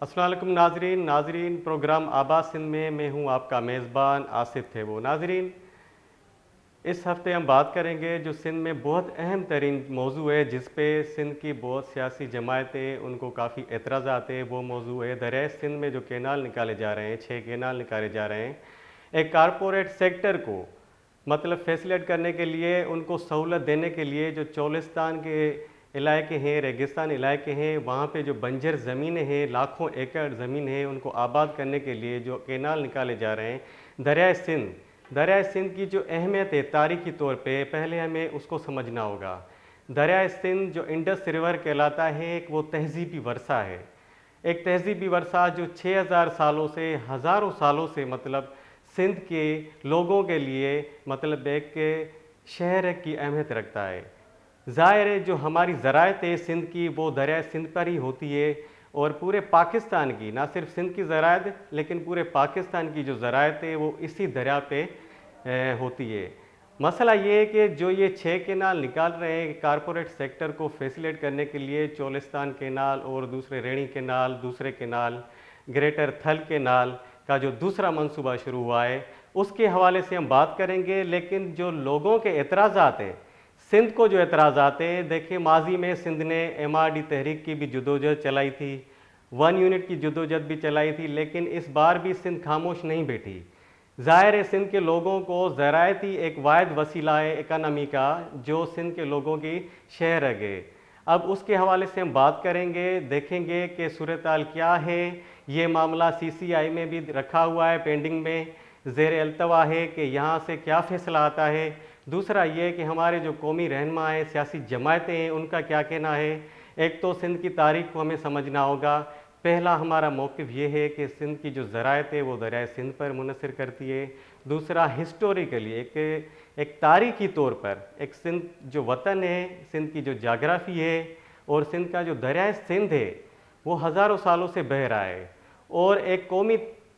अस्सलाम वालेकुम नाजरीन नाजरीन प्रोग्राम आबाद सिंध में मैं हूं आपका मेज़बान आसिफ थे वो नाजरीन। इस हफ्ते हम बात करेंगे जो सिंध में बहुत अहम तरीन मौजू है, जिस पे सिंध की बहुत सियासी जमायतें उनको काफ़ी एतराज़ात है। वो मौजू है दरियाए सिंध में जो कैनाल निकाले जा रहे हैं, 6 कैनाल निकाले जा रहे हैं। एक कारपोरेट सेक्टर को मतलब फैसिलिटेट करने के लिए, उनको सहूलत देने के लिए, जो चोलिस्तान के इलाके हैं, रेगिस्तान इलाके हैं, वहाँ पे जो बंजर ज़मीनें हैं, लाखों एकड़ ज़मीन है, उनको आबाद करने के लिए जो कैनाल निकाले जा रहे हैं। दरियाए सिंध की जो अहमियत है तारीखी तौर पे, पहले हमें उसको समझना होगा। दरियाए सिंध जो इंडस रिवर कहलाता है, एक वो तहजीबी वर्षा है। एक तहजीबी वर्षा जो 6000 सालों से, हज़ारों सालों से मतलब सिंध के लोगों के लिए मतलब एक शहर की अहमियत रखता है। ज़ाहिर है जो हमारी ज़राअत है सिंध की, वो दरिया सिंध पर ही होती है। और पूरे पाकिस्तान की, ना सिर्फ सिंध की ज़राअत लेकिन पूरे पाकिस्तान की जो ज़राअत है वो इसी दरिया पे होती है। मसला ये है कि जो ये 6 केनाल निकाल रहे हैं कारपोरेट सेक्टर को फैसिलिटेट करने के लिए, चोलिस्तान केनाल और दूसरे रेणी केनाल, दूसरे केनाल ग्रेटर थल केनाल का जो दूसरा मंसूबा शुरू हुआ है, उसके हवाले से हम बात करेंगे। लेकिन जो लोगों के एतराज़ात हैं, सिंध को जो एतराज़ात हैं, देखिए माजी में सिंध ने MRD तहरीक की भी जदोजहद चलाई थी, 1 यूनिट की जदोजहद भी चलाई थी, लेकिन इस बार भी सिंध खामोश नहीं बैठी। ज़ाहिर है सिंध के लोगों को ज़राअत ही एक वाहिद वसीला है इकानमी का, जो सिंध के लोगों की शह रह गए। अब उसके हवाले से हम बात करेंगे, देखेंगे कि सूरत-हाल क्या है। ये मामला CCI में भी रखा हुआ है, पेंडिंग में ज़ेर अल्तवा है कि यहाँ से क्या फ़ैसला आता है। दूसरा ये कि हमारे जो कौमी रहनुमा हैं, सियासी जमायतें हैं, उनका क्या कहना है। एक तो सिंध की तारीख को हमें समझना होगा। पहला हमारा मौक़िफ़ ये है कि सिंध की जो ज़राअत है वो दरियाए सिंध पर मुनहसर करती है। दूसरा हिस्टोरिकली एक तारीख़ी तौर पर एक सिंध जो वतन है, सिंध की जो जाग्राफ़ी है और सिंध का जो दरियाए सिंध है वो हज़ारों सालों से बह रहा है। और एक कौमी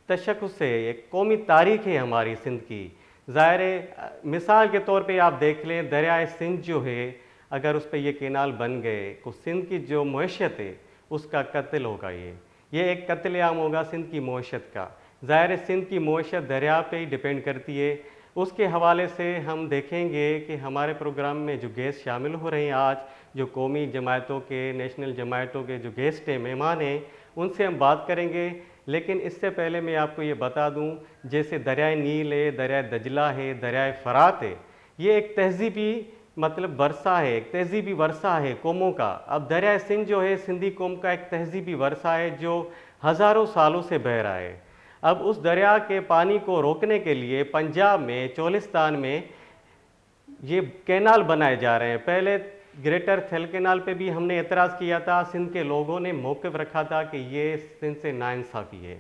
तशख़्ख़ुस है, एक कौमी तारीख़ है हमारी सिंध की। ज़ाहिर है मिसाल के तौर पे आप देख लें, दरियाए सिंध जो है अगर उस पर ये कैनाल बन गए तो सिंध की जो मईशत है उसका कत्ल होगा। ये एक कत्लेआम होगा सिंध की मईशत का। ज़ाहिर है सिंध की मईशत दरिया पे ही डिपेंड करती है। उसके हवाले से हम देखेंगे कि हमारे प्रोग्राम में जो गेस्ट शामिल हो रहे हैं आज, जो कौमी जमायतों के, नेशनल जमायतों के जो गेस्ट हैं, मेहमान हैं, उनसे हम बात करेंगे। लेकिन इससे पहले मैं आपको ये बता दूं, जैसे दरियाए नील है, दरियाए दजला है, दरियाए फ़रात है, ये एक तहजीबी मतलब वर्षा है, एक तहजीबी वर्षा है कौमों का। अब दरियाए सिंध जो है सिंधी कौम का एक तहजीबी वर्षा है जो हज़ारों सालों से बह रहा है। अब उस दरिया के पानी को रोकने के लिए पंजाब में, चोलिस्तान में ये कैनाल बनाए जा रहे हैं। पहले ग्रेटर थल कैनाल पे भी हमने एतराज़ किया था, सिंध के लोगों ने मौक़िफ़ रखा था कि ये सिंध से नाइंसाफ़ी है।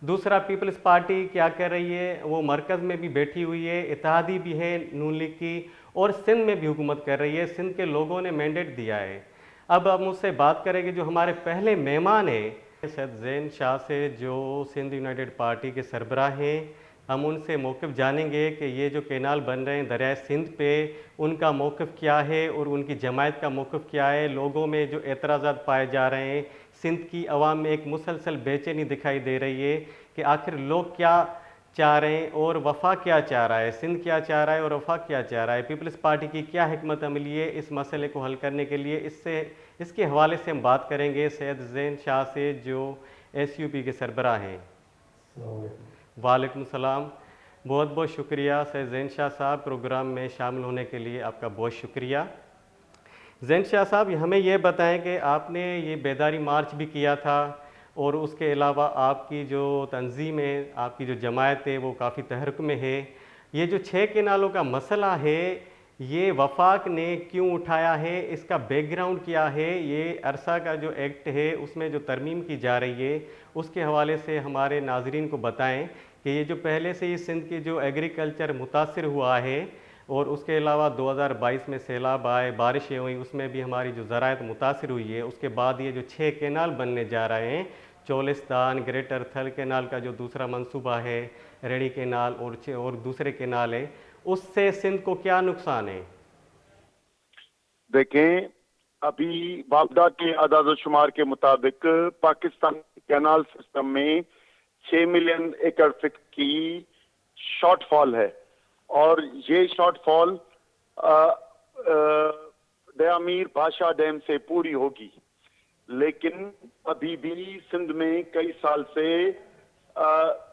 दूसरा पीपल्स पार्टी क्या कर रही है, वो मरकज़ में भी बैठी हुई है, इत्तेहादी भी है नून लीग की, और सिंध में भी हुकूमत कर रही है। सिंध के लोगों ने मैंडेट दिया है। अब हम उससे बात करेंगे जो हमारे पहले मेहमान हैं सैयद ज़ैन शाह से, जो सिंध यूनाइटेड पार्टी के सरबराह हैं। हम उनसे मौक़िफ़ जानेंगे कि ये जो कैनाल बन रहे हैं दरियाए सिंध पे, उनका मौक़िफ़ क्या है और उनकी जमायत का मौक़िफ़ क्या है। लोगों में जो एतराज़ात पाए जा रहे हैं, सिंध की आवाम में एक मुसलसल बेचैनी दिखाई दे रही है कि आखिर लोग क्या चाह रहे हैं और वफ़ा क्या चाह रहा है, सिंध क्या चाह रहा है और वफ़ा क्या चाह रहा है, पीपल्स पार्टी की क्या हिकमत अमली है इस मसले को हल करने के लिए। इसके हवाले से हम बात करेंगे सैयद ज़ैन शाह से, जो SUP के सरबराह हैं। वालेकुम सलाम। बहुत बहुत शुक्रिया सैयद ज़ैन शाह साहब, प्रोग्राम में शामिल होने के लिए आपका बहुत शुक्रिया। ज़ैन शाह साहब, हमें ये बताएं कि आपने ये बेदारी मार्च भी किया था और उसके अलावा आपकी जो तंज़ीम है, आपकी जो जमायत है, वो काफ़ी तहरुक में है। ये जो 6 केनालों का मसला है, ये वफाक ने क्यों उठाया है, इसका बैकग्राउंड क्या है, ये अरसा का जो एक्ट है उसमें जो तरमीम की जा रही है, उसके हवाले से हमारे नाज़रीन को बताएं कि ये जो पहले से ही सिंध की जो एग्रीकल्चर मुतासिर हुआ है, और उसके अलावा 2022 में सैलाब आए, बारिशें हुई, उसमें भी हमारी जो ज़राअत मुतासिर हुई है। उसके बाद ये जो 6 केनाल बनने जा रहे हैं, चोलिस्तान ग्रेटर थल केनाल का जो दूसरा मंसूबा है, रेणी केनाल और दूसरे केनाल है, उससे सिंध को क्या नुकसान है? देखें, अभी वापडा के आदाद-ओ-शुमार के मुताबिक पाकिस्तान कैनाल सिस्टम में 6 मिलियन एकड़ फीट की शॉर्टफॉल है और ये शॉर्टफॉल दयामीर भाषा डैम से पूरी होगी। लेकिन अभी भी सिंध में कई साल से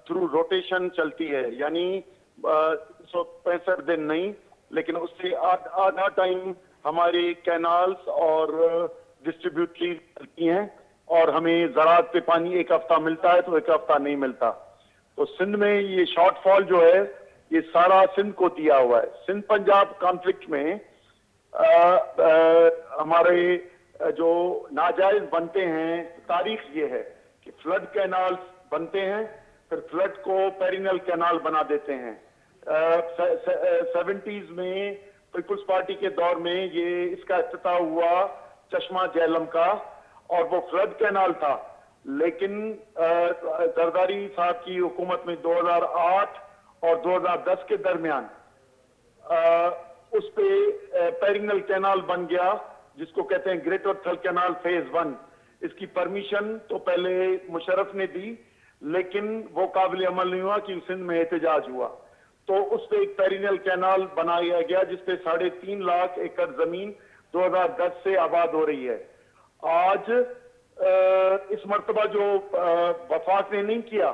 थ्रू रोटेशन चलती है, यानी 165 दिन नहीं, लेकिन उससे आधा टाइम हमारे कैनाल्स और डिस्ट्रीब्यूटरी चलती हैं और हमें ज़राअत पे पानी एक हफ्ता मिलता है तो एक हफ्ता नहीं मिलता। तो सिंध में ये शॉर्टफॉल जो है ये सारा सिंध को दिया हुआ है। सिंध पंजाब कॉन्फ्लिक्ट में हमारे जो नाजायज बनते हैं, तारीख ये है कि फ्लड कैनाल्स बनते हैं, फिर फ्लड को पेरिनल कैनाल बना देते हैं। 70s में पीपुल्स पार्टी के दौर में ये इसका इफ्तिताह हुआ चश्मा झेलम का और वो फ्लड कैनाल था, लेकिन जरदारी साहब की हुकूमत में 2008 और 2010 के दरमियान उस पे पेरिनल कैनाल बन गया, जिसको कहते हैं ग्रेटर थल कैनाल फेज 1। इसकी परमिशन तो पहले मुशर्रफ ने दी, लेकिन वो काबिल अमल नहीं हुआ कि सिंध में एहतजाज हुआ, तो उस पे एक पेरिनल कैनाल बनाया गया जिसपे 3.5 लाख एकड़ जमीन 2010 से आबाद हो रही है। आज इस मर्तबा जो वफाक ने नहीं किया,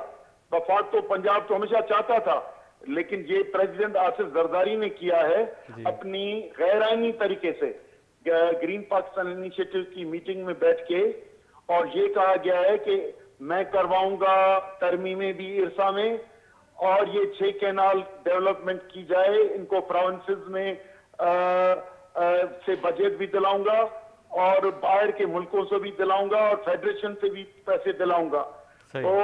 वफाक तो पंजाब तो हमेशा चाहता था, लेकिन ये प्रेसिडेंट आसिफ जरदारी ने किया है अपनी गैर आईनी तरीके से ग्रीन पाकिस्तान इनिशिएटिव की मीटिंग में बैठ के, और ये कहा गया है कि मैं करवाऊंगा तरमीमें भी इरसा में और ये 6 कैनाल डेवलपमेंट की जाए, इनको प्रोविंसेस में से बजट भी दिलाऊंगा और बाहर के मुल्कों से भी दिलाऊंगा और फेडरेशन से भी पैसे दिलाऊंगा। तो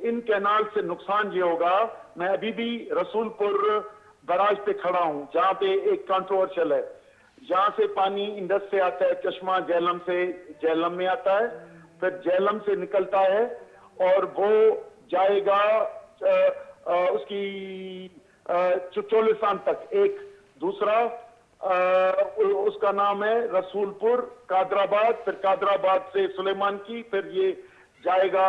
इन कैनाल से नुकसान ये होगा। मैं अभी भी रसूलपुर बराज पे खड़ा हूं, जहां पे एक कंट्रोवर्शियल है, जहां से पानी इंडस से आता है, चश्मा झेलम से झेलम में आता है, फिर झेलम से निकलता है और वो जाएगा उसकी चोलिस्तान तक। एक दूसरा उसका नाम है रसूलपुर कादराबाद, फिर कादराबाद से सुलेमान की, फिर ये जाएगा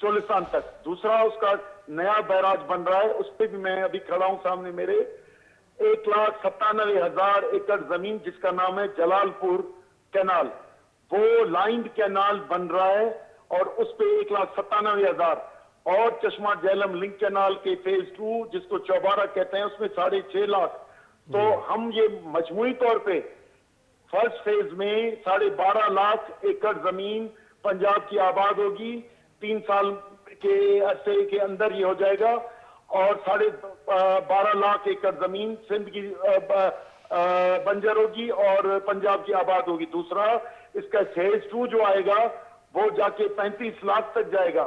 चोलिस्तान तक। दूसरा उसका नया बैराज बन रहा है, उस पर भी मैं अभी खड़ा हूं सामने मेरे, 1,97,000 एकड़ जमीन जिसका नाम है जलालपुर कैनाल, वो लाइंड कैनाल बन रहा है और उस पे 1,97,000 और चश्मा झेलम लिंक कैनाल के फेज 2 जिसको चौबारा कहते हैं उसमें 6.5 लाख। तो हम ये मजमूई तौर पे फर्स्ट फेज में 12.5 लाख एकड़ जमीन पंजाब की आबाद होगी, 3 साल के अरसे के अंदर ये हो जाएगा, और 12.5 लाख एकड़ जमीन सिंध की बंजर होगी और पंजाब की आबाद होगी। दूसरा इसका फेज 2 जो आएगा वो जाके 35 लाख तक जाएगा,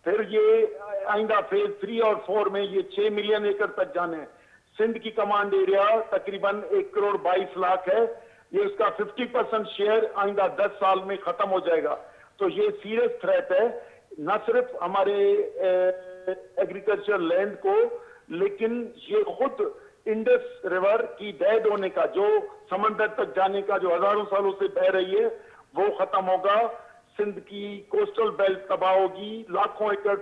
फिर ये आइंदा फेज 3 और 4 में ये 6 मिलियन एकड़ तक जाने हैं। सिंध की कमांड एरिया तकरीबन 1,22,00,000 है, ये उसका 50% शेयर आइंदा 10 साल में खत्म हो जाएगा। तो ये सीरियस थ्रेट है, न सिर्फ हमारे एग्रीकल्चर लैंड को, लेकिन ये खुद इंडस रिवर की डेड होने का, जो समंदर तक जाने का जो हजारों सालों से बह रही है, वो खत्म होगा। सिंध की कोस्टल बेल्ट तबाह होगी, लाखों एकड़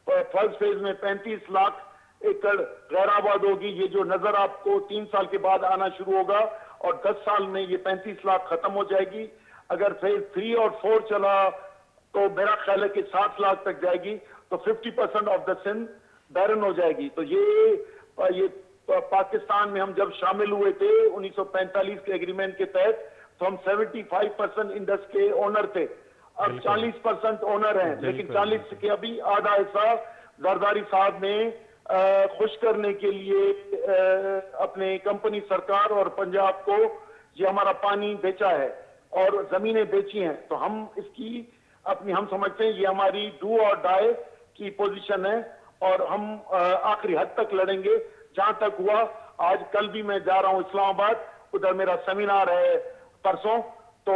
फर्स्ट फेज में 35 लाख एकड़ गैराबाद होगी। ये जो नजर आपको 3 साल के बाद आना शुरू होगा और 10 साल में ये 35 लाख खत्म हो जाएगी। अगर फेज 3 और 4 चला तो मेरा ख्याल है कि 7 लाख तक जाएगी, तो 50% ऑफ द सिंध बैरन हो जाएगी। तो ये पाकिस्तान में हम जब शामिल हुए थे 1945 के एग्रीमेंट के तहत, तो हम 75% इंडस के ओनर थे, अब 40% ओनर हैं, लेकिन 40 के अभी आधा हिस्सा जरदारी साहब ने खुश करने के लिए अपने कंपनी सरकार और पंजाब को ये हमारा पानी बेचा है और जमीनें बेची हैं। तो हम इसकी हम समझते हैं ये हमारी डू और डाई की पोजीशन है और हम आखिरी हद तक लड़ेंगे जहां तक हुआ। आज कल भी मैं जा रहा हूं इस्लामाबाद, उधर मेरा सेमिनार है परसों, तो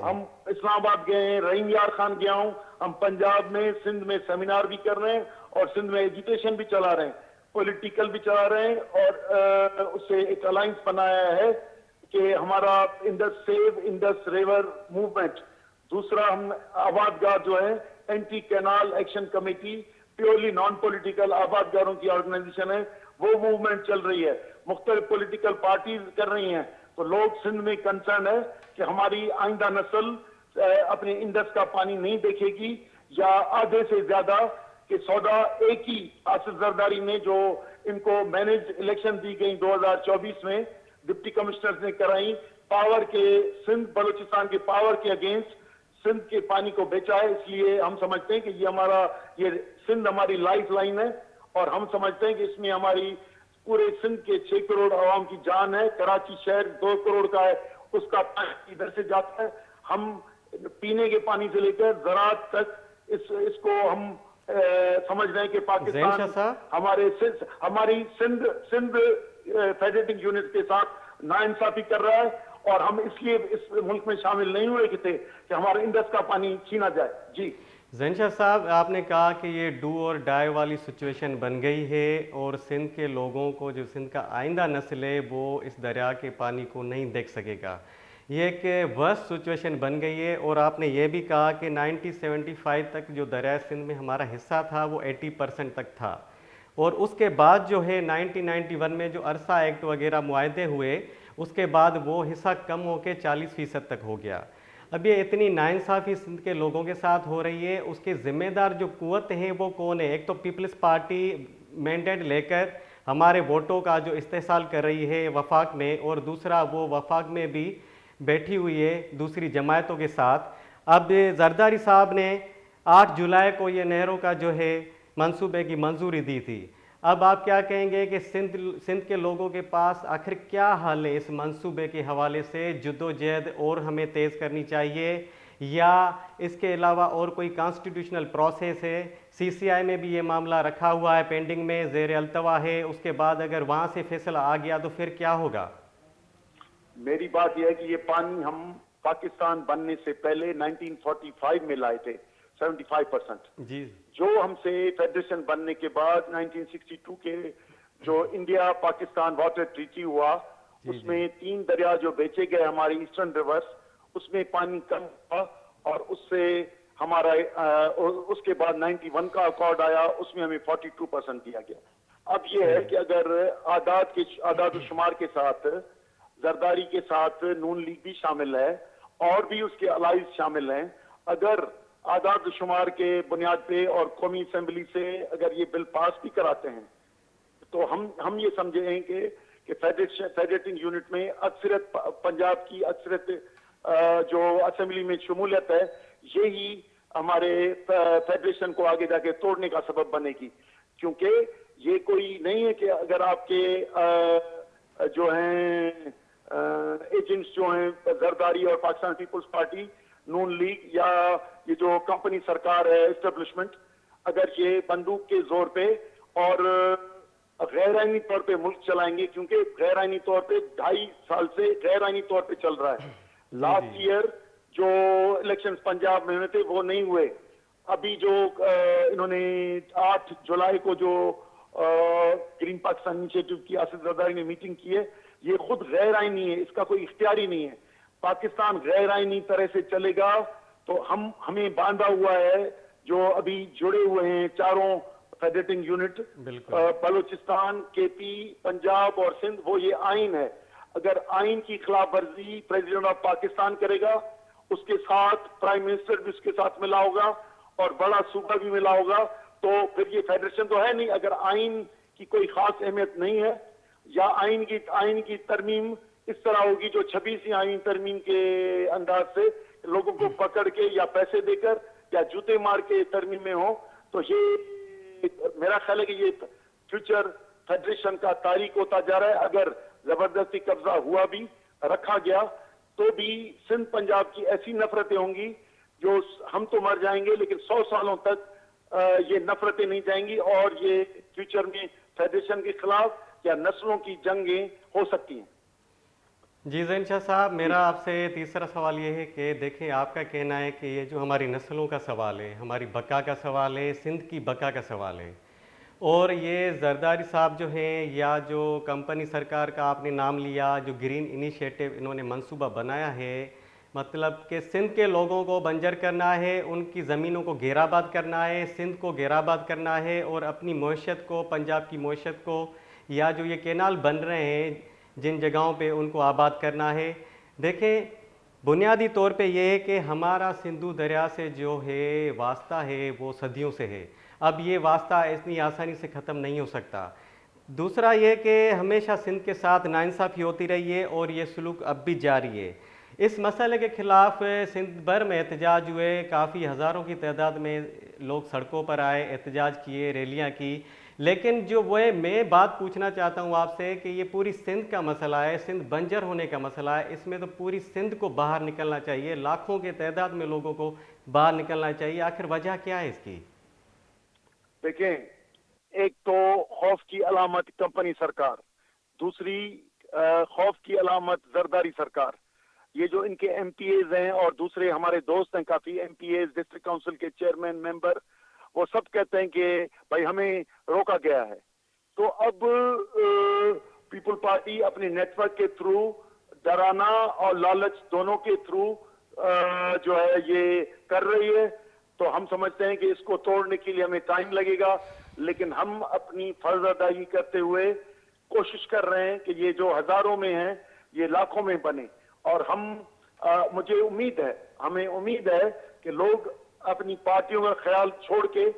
हम इस्लामाबाद गए, रहीम यार खान गया हूं, हम पंजाब में सिंध में सेमिनार भी कर रहे हैं और सिंध में एजुकेशन भी चला रहे हैं, पॉलिटिकल भी चला रहे हैं और उससे एक अलायंस बनाया है कि हमारा Indus save Indus river movement, दूसरा हम आबादगार जो है anti canal action committee, purely non political आबादगारों की ऑर्गेनाइजेशन है, वो मूवमेंट चल रही है, मुख्तलिफ पॉलिटिकल पार्टीज कर रही हैं। तो लोग सिंध में कंसर्न है कि हमारी आइंदा नस्ल अपने इंडस का पानी नहीं देखेगी, या आधे से ज्यादा कि सौदा एक ही आसिफ जरदारी ने जो इनको मैनेज इलेक्शन दी गई 2024 में डिप्टी कमिश्नर्स ने कराई, पावर के सिंध बलूचिस्तान के पावर के अगेंस्ट सिंध के पानी को बेचा है। इसलिए हम समझते हैं कि ये सिंध हमारी लाइफ लाइन है, और हम समझते हैं कि इसमें हमारी पूरे सिंध के 6 करोड़ आवाम की जान है। कराची शहर 2 करोड़ का है, उसका पानी इधर से जाता है। हम पीने के पानी से लेकर ज़राअत तक इसको हम समझ रहे हैं कि पाकिस्तान हमारी सिंध फेडरेटिंग यूनिट के साथ नाइंसाफी कर रहा है, और हम इसलिए इस मुल्क में शामिल नहीं हुए कि हमारे इंडस का पानी छीना जाए। जी ज़ैन शाह साहब, आपने कहा कि ये डू और डाई वाली सिचुएशन बन गई है और सिंध के लोगों को, जो सिंध का आइंदा नस्ल है, वो इस दरिया के पानी को नहीं देख सकेगा। ये एक वर्स्ट सिचुएशन बन गई है। और आपने ये भी कहा कि 1975 तक जो दरिया सिंध में हमारा हिस्सा था वो 80% तक था, और उसके बाद जो है 1991 में जो अरसा एक्ट वगैरह मुआहदे हुए, उसके बाद वो हिस्सा कम होकर 40% तक हो गया। अब ये इतनी नाइंसाफ़ी सिंध के लोगों के साथ हो रही है, उसके ज़िम्मेदार जो कुव्वत हैं वो कौन है? एक तो पीपल्स पार्टी मैंडेट लेकर हमारे वोटों का जो इस्तेसाल कर रही है वफाक में, और दूसरा वो वफाक में भी बैठी हुई है दूसरी जमायतों के साथ। अब जरदारी साहब ने 8 जुलाई को ये नहरों का जो है मंसूबे की मंजूरी दी थी। अब आप क्या कहेंगे कि सिंध के लोगों के पास आखिर क्या हल है इस मंसूबे के हवाले से? जद्दोजहद और हमें तेज़ करनी चाहिए, या इसके अलावा और कोई कॉन्स्टिट्यूशनल प्रोसेस है? CCI में भी ये मामला रखा हुआ है, पेंडिंग में, ज़ेर अल्तवा है। उसके बाद अगर वहाँ से फैसला आ गया तो फिर क्या होगा? मेरी बात यह है कि ये पानी हम पाकिस्तान बनने से पहले 1945 में लाए थे, 75%। जी। जो हमसे फेडरेशन बनने के बाद 1962 के जो इंडिया पाकिस्तान वाटर ट्रीटी हुआ, उसमें 3 दरिया जो बेचे गए हमारी ईस्टर्न रिवर्स, उसमें पानी कम हुआ, और उससे हमारा उसके बाद 91 का अकॉर्ड आया, उसमें हमें 42% दिया गया। अब ये है कि अगर आदाद शुमार के साथ जरदारी के साथ नून लीग भी शामिल है और भी उसके अलाइज शामिल हैं, अगर आदाद शुमार के बुनियाद पे और कौमी असेंबली से अगर ये बिल पास भी कराते हैं, तो हम ये समझे हैं कि फेडरेटिंग यूनिट में अक्सरियत, पंजाब की अक्सरियत जो असेंबली में शमूलियत है, यही हमारे फेडरेशन को आगे जाके तोड़ने का सबब बनेगी। क्योंकि ये कोई नहीं है कि अगर आपके जो हैं एजेंट्स जो हैं जरदारी और पाकिस्तान पीपल्स पार्टी, नून लीग, या ये जो कंपनी सरकार है एस्टेब्लिशमेंट, अगर ये बंदूक के जोर पे और गैर आईनी तौर पे मुल्क चलाएंगे, क्योंकि गैर आईनी तौर पे 2.5 साल से गैर आईनी तौर पे चल रहा है। लास्ट ईयर जो इलेक्शंस पंजाब में हुए थे वो नहीं हुए। अभी जो इन्होंने 8 जुलाई को जो ग्रीन पाकिस्तान इनिशिएटिव की आसिफ जरदारी ने मीटिंग की है, ये खुद गैर आईनी है, इसका कोई इख्तियारी नहीं है। पाकिस्तान गैर आईनी तरह से चलेगा तो हमें बांधा हुआ है, जो अभी जुड़े हुए हैं चारों federating unit, Balochistan, KP, Punjab और सिंध, वो ये आइन है। अगर आइन की खिलाफ वर्जी प्रेसिडेंट ऑफ पाकिस्तान करेगा, उसके साथ प्राइम मिनिस्टर भी उसके साथ मिला होगा और बड़ा सूबा भी मिला होगा, तो फिर ये फेडरेशन तो है नहीं। अगर आइन की कोई खास अहमियत नहीं है, या आइन की तरमीम इस तरह होगी जो 26वीं आइन तरमीम के अंदाज से लोगों को पकड़ के या पैसे देकर या जूते मार के तरमीम में हो, तो ये मेरा ख्याल है कि ये फ्यूचर फेडरेशन का तारीख होता जा रहा है। अगर जबरदस्ती कब्जा हुआ भी, रखा गया, तो भी सिंध पंजाब की ऐसी नफरतें होंगी जो हम तो मर जाएंगे, लेकिन 100 सालों तक ये नफरतें नहीं जाएंगी, और ये फ्यूचर में फेडरेशन के खिलाफ या नस्लों की जंगें हो सकती हैं। जी ज़ैन शाह साहब, मेरा आपसे तीसरा सवाल ये है कि देखें, आपका कहना है कि ये जो हमारी नस्लों का सवाल है, हमारी बका का सवाल है, सिंध की बका का सवाल है, और ये जरदारी साहब जो हैं, या जो कंपनी सरकार का आपने नाम लिया, जो ग्रीन इनिशिएटिव इन्होंने मंसूबा बनाया है, मतलब कि सिंध के लोगों को बंजर करना है, उनकी ज़मीनों को घेराबाद करना है, सिंध को घेराबाद करना है, और अपनी मईशत को, पंजाब की मईशत को, या जो ये कैनाल बन रहे हैं जिन जगहों पे, उनको आबाद करना है। देखें, बुनियादी तौर पे ये है कि हमारा सिंधु दरिया से जो है वास्ता है वो सदियों से है। अब ये वास्ता इतनी आसानी से ख़त्म नहीं हो सकता। दूसरा ये कि हमेशा सिंध के साथ नाइंसाफ़ी होती रही है और ये सलूक अब भी जारी है। इस मसले के ख़िलाफ़ सिंध भर में एहतजाज हुए, काफ़ी हज़ारों की तादाद में लोग सड़कों पर आए, एहतजाज किए, रैलियाँ की। लेकिन जो वह मैं बात पूछना चाहता हूँ आपसे कि ये पूरी सिंध का मसला है, सिंध बंजर होने का मसला है, इसमें तो पूरी सिंध को बाहर निकलना चाहिए, लाखों के तादाद में लोगों को बाहर निकलना चाहिए। आखिर वजह क्या है इसकी? देखें, एक तो खौफ की अलामत कंपनी सरकार, दूसरी खौफ की अलामत जरदारी सरकार। ये जो इनके एमपीएज हैं और दूसरे हमारे दोस्त हैं काफी एमपीएज, डिस्ट्रिक्ट काउंसिल के चेयरमैन, मेंबर, वो सब कहते हैं कि भाई हमें रोका गया है। तो अब पीपल पार्टी अपने नेटवर्क के थ्रू, डराना और लालच दोनों के थ्रू जो है ये कर रही है। तो हम समझते हैं कि इसको तोड़ने के लिए हमें टाइम लगेगा, लेकिन हम अपनी फर्ज अदायगी करते हुए कोशिश कर रहे हैं कि ये जो हजारों में है ये लाखों में बने। और मुझे उम्मीद है, हमें उम्मीद है कि लोग अपनी पार्टियों का ख्याल छोड़ के,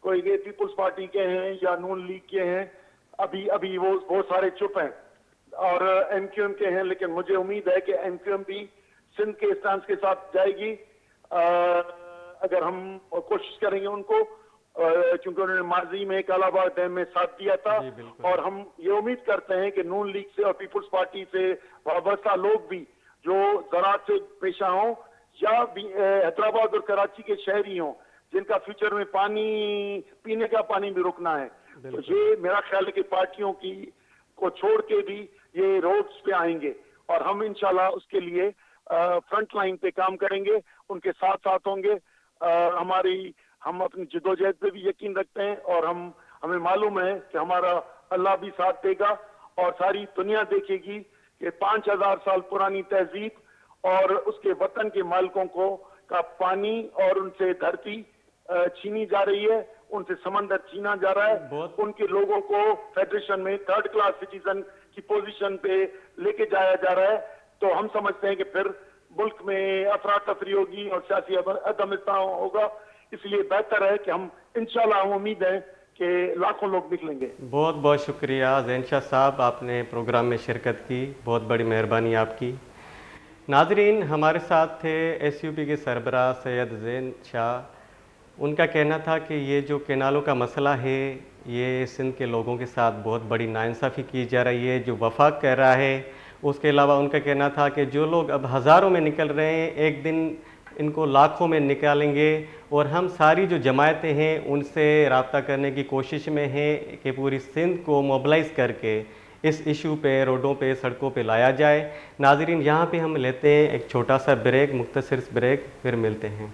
कोई ये पीपुल्स पार्टी के हैं या नून लीग के हैं, अभी अभी वो बहुत सारे चुप हैं, और एमक्यूएम के हैं, लेकिन मुझे उम्मीद है कि एमक्यूएम भी सिंध के स्टांस के साथ जाएगी अगर हम कोशिश करेंगे उनको, क्योंकि उन्होंने माजी में कालाबाग डैम में साथ दिया था। और हम ये उम्मीद करते हैं कि नून लीग से और पीपुल्स पार्टी से वाबस्ता लोग भी जो ज़राअत से पेशा हों या हैदराबाद और कराची के शहरी हों, जिनका फ्यूचर में पानी, पीने का पानी भी रुकना है, तो ये मेरा ख्याल है कि पार्टियों की को छोड़ के भी ये रोड्स पे आएंगे, और हम इंशाल्लाह उसके लिए फ्रंट लाइन पे काम करेंगे, उनके साथ साथ होंगे। हम अपनी जिदोजहद पे भी यकीन रखते हैं, और हमें मालूम है कि हमारा अल्लाह भी साथ देगा, और सारी दुनिया देखेगी कि 5000 साल पुरानी तहजीब और उसके वतन के मालिकों का पानी और उनसे धरती छीनी जा रही है, उनसे समंदर छीना जा रहा है, उनके लोगों को फेडरेशन में थर्ड क्लास सिटीजन की पोजीशन पे लेके जाया जा रहा है। तो हम समझते हैं कि फिर मुल्क में अफरा तफरी होगी और सियासी अदमिस्तान होगा। इसलिए बेहतर है कि हम इंशाल्लाह, हम उम्मीद है कि लाखों लोग निकलेंगे। बहुत बहुत शुक्रिया ज़ैन शाह साहब, आपने प्रोग्राम में शिरकत की, बहुत बड़ी मेहरबानी आपकी। नाजरीन, हमारे साथ थे एसयूपी के सरबराह सैयद ज़ैन शाह। उनका कहना था कि ये जो कैनालों का मसला है, ये सिंध के लोगों के साथ बहुत बड़ी नाइंसाफ़ी की जा रही है, जो वफाक कह रहा है। उसके अलावा उनका कहना था कि जो लोग अब हज़ारों में निकल रहे हैं, एक दिन इनको लाखों में निकालेंगे, और हम सारी जो जमायतें हैं उनसे रब्ता करने की कोशिश में हैं कि पूरी सिंध को मोबलाइज़ करके इस इशू पे, रोडों पे, सड़कों पे लाया जाए। नाज़रीन, यहाँ पे हम लेते हैं एक छोटा सा ब्रेक, मुख्तसर ब्रेक, फिर मिलते हैं।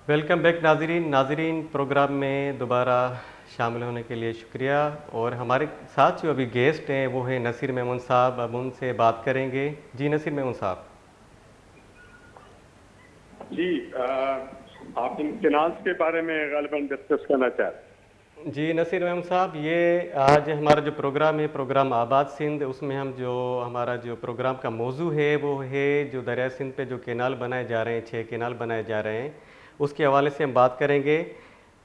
वेलकम बैक नाजरीन, प्रोग्राम में दोबारा शामिल होने के लिए शुक्रिया। और हमारे साथ जो अभी गेस्ट हैं वो है नसीर मेमून साहब। अब उनसे बात करेंगे। जी नसीर मेमून साहब। जी, आप इन कैनाल्स के बारे में गालिबन डिस्कस करना चाहते हैं। जी नसीर मेमून साहब, ये आज हमारा जो प्रोग्राम है, प्रोग्राम आबाद सिंध, उसमें हम जो हमारा जो प्रोग्राम का मौजू है वो है जो दरिया सिंध पे जो कैनाल बनाए जा रहे हैं, 6 कैनाल बनाए जा रहे हैं, उसके हवाले से हम बात करेंगे।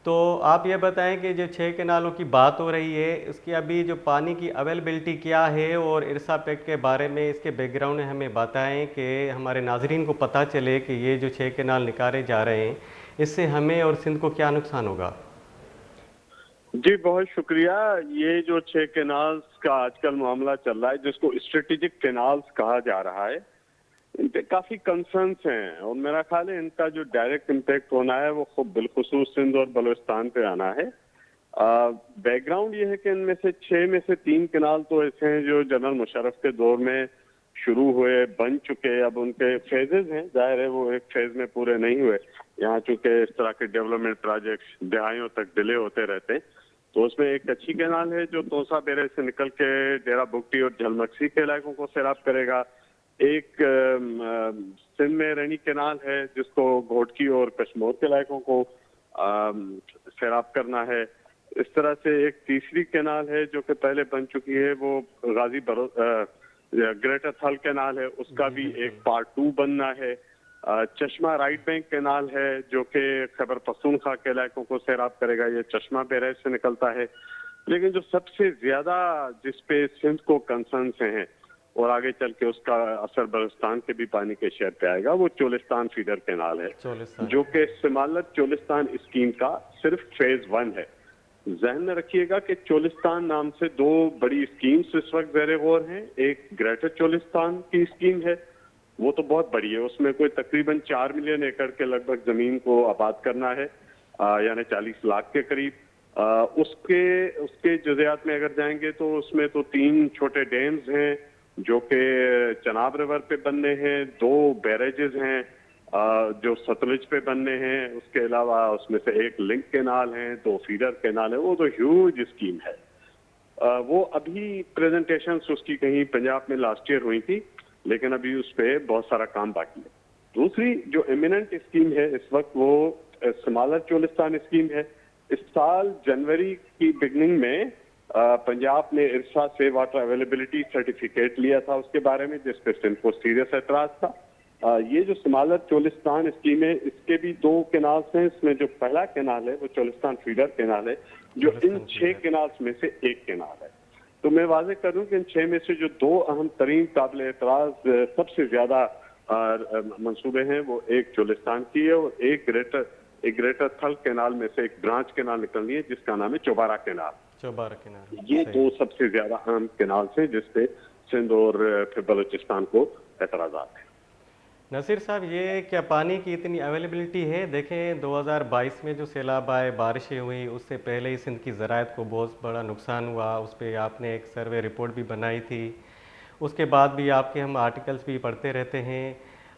तो आप ये बताएं कि जो 6 कैनालों की बात हो रही है, उसकी अभी जो पानी की अवेलेबिलिटी क्या है, और इरसा पैक्ट के बारे में, इसके बैकग्राउंड में हमें बताएं कि हमारे नाजरीन को पता चले कि ये जो 6 कैनाल निकाले जा रहे हैं, इससे हमें और सिंध को क्या नुकसान होगा। जी बहुत शुक्रिया। ये जो 6 कैनाल्स का आजकल मामला चल रहा है, जिसको स्ट्रेटेजिक कैनाल्स कहा जा रहा है, इन पे काफी कंसर्न्स हैं और मेरा ख्याल है इनका जो डायरेक्ट इम्पैक्ट होना है वो खूब बिलखुसूस सिंध और बलूचिस्तान पे आना है। बैकग्राउंड ये है कि इनमें से 6 में से 3 कैनाल तो ऐसे हैं जो जनरल मुशर्रफ के दौर में शुरू हुए, बन चुके, अब उनके फेजेस हैं, जाहिर है वो एक फेज में पूरे नहीं हुए। यहाँ चूंकि इस तरह के डेवलपमेंट प्रोजेक्ट्स दहाइयों तक डिले होते रहते हैं, तो उसमें एक अच्छी कैनाल है जो तोसा बेरे से निकल के डेरा बुगटी और झलमक्सी के इलाकों को सैराब करेगा। एक सिंध में रैनी कैनाल है जिसको घोटकी और कश्मीर के इलाकों को सैराब करना है। इस तरह से एक तीसरी कैनाल है जो कि पहले बन चुकी है, वो गाजी ग्रेटर थल कैनाल है, उसका भी एक पार्ट 2 बनना है। चश्मा राइट बैंक कैनाल है जो कि खैबर पख्तूनख्वा के इलाकों को सैराब करेगा, ये चश्मा बैरेज से निकलता है। लेकिन जो सबसे ज्यादा जिसपे सिंध को कंसर्न से हैं और आगे चल के उसका असर बलूचिस्तान के भी पानी के शेयर पे आएगा, वो चोलिस्तान फीडर कैनाल है जो कि सिमालत चोलिस्तान स्कीम का सिर्फ फेज 1 है। जहन में रखिएगा कि चोलिस्तान नाम से 2 बड़ी स्कीम्स इस वक्त ज़ेरे गौर हैं। एक ग्रेटर चोलिस्तान की स्कीम है, वो तो बहुत बड़ी है, उसमें कोई तकरीबन 4 मिलियन एकड़ के लगभग जमीन को आबाद करना है, यानी 40 लाख के करीब। उसके जुज़ियात में अगर जाएंगे तो उसमें तो 3 छोटे डैम्स हैं जो कि चनाब रिवर पे बनने हैं, 2 बैरेजेस हैं जो सतलुज पे बनने हैं, उसके अलावा उसमें से एक लिंक कैनाल है, 2 फीडर कैनाल है। वो तो ह्यूज स्कीम है। वो अभी प्रेजेंटेशन उसकी कहीं पंजाब में लास्ट ईयर हुई थी, लेकिन अभी उस पर बहुत सारा काम बाकी है। दूसरी जो एमिनेंट स्कीम है इस वक्त वो सिमालत चोलिस्तान स्कीम है। इस साल जनवरी की बिगनिंग में पंजाब ने इरसा से वाटर अवेलेबिलिटी सर्टिफिकेट लिया था उसके बारे में, जिस पर सिंध को सीरियस एतराज था। ये जो सिमालत चोलिस्तान स्कीम है इसके भी 2 कैनाल्स हैं। इसमें जो पहला कैनाल है वो चोलिस्तान फीडर कैनाल है जो इन 6 कैनाल्स में से एक कैनाल है। तो मैं वाजे कर दूं कि इन 6 में से जो 2 अहम तरीन काबिल एतराज सबसे ज्यादा मंसूबे हैं वो एक चोलिस्तान की है और एक ग्रेटर थल कैनाल में से एक ब्रांच कैनाल निकलनी है जिसका नाम है चौबारा कैनाल। ये 2 सबसे ज्यादा अहम कैनाल हैं जिसपे सिंध और फिर बलूचिस्तान को एतराजात हैं। नसीर साहब, ये क्या पानी की इतनी अवेलेबिलिटी है? देखें 2022 में जो सैलाब आए, बारिशें हुई, उससे पहले ही सिंध की ज़राअत को बहुत बड़ा नुकसान हुआ। उस पर आपने एक सर्वे रिपोर्ट भी बनाई थी, उसके बाद भी आपके हम आर्टिकल्स भी पढ़ते रहते हैं।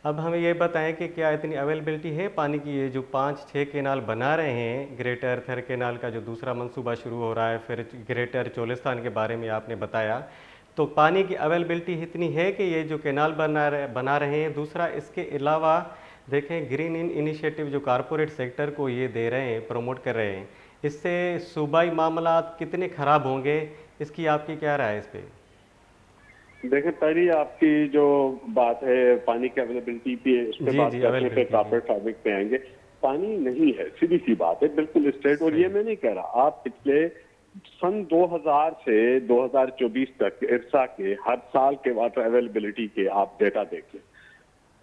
अब हमें ये बताएं कि क्या इतनी अवेलेबिलिटी है पानी की? ये जो 5-6 कैनाल बना रहे हैं, ग्रेटर थर कैनाल का जो दूसरा मंसूबा शुरू हो रहा है, फिर ग्रेटर चोलिस्तान के बारे में आपने बताया, तो पानी की अवेलेबिलिटी इतनी है कि ये जो कैनाल बना रहे हैं। दूसरा, इसके अलावा देखें ग्रीन इनिशिएटिव जो कारपोरेट सेक्टर को ये दे रहे हैं, प्रमोट कर रहे हैं, इससे सूबाई मामला कितने ख़राब होंगे, इसकी आपकी क्या राय है इस पर? देखें, पहली आपकी जो बात है पानी की अवेलेबिलिटी पे, उस पर बात करने पे कारपोरेट ट्रैफिक पे आएंगे। पानी नहीं है, सीधी सी बात है, बिल्कुल स्ट्रेट। और ये मैं नहीं कह रहा, आप पिछले सन 2000 से 2024 तक इरसा के हर साल के वाटर अवेलेबिलिटी के आप डेटा देख लें।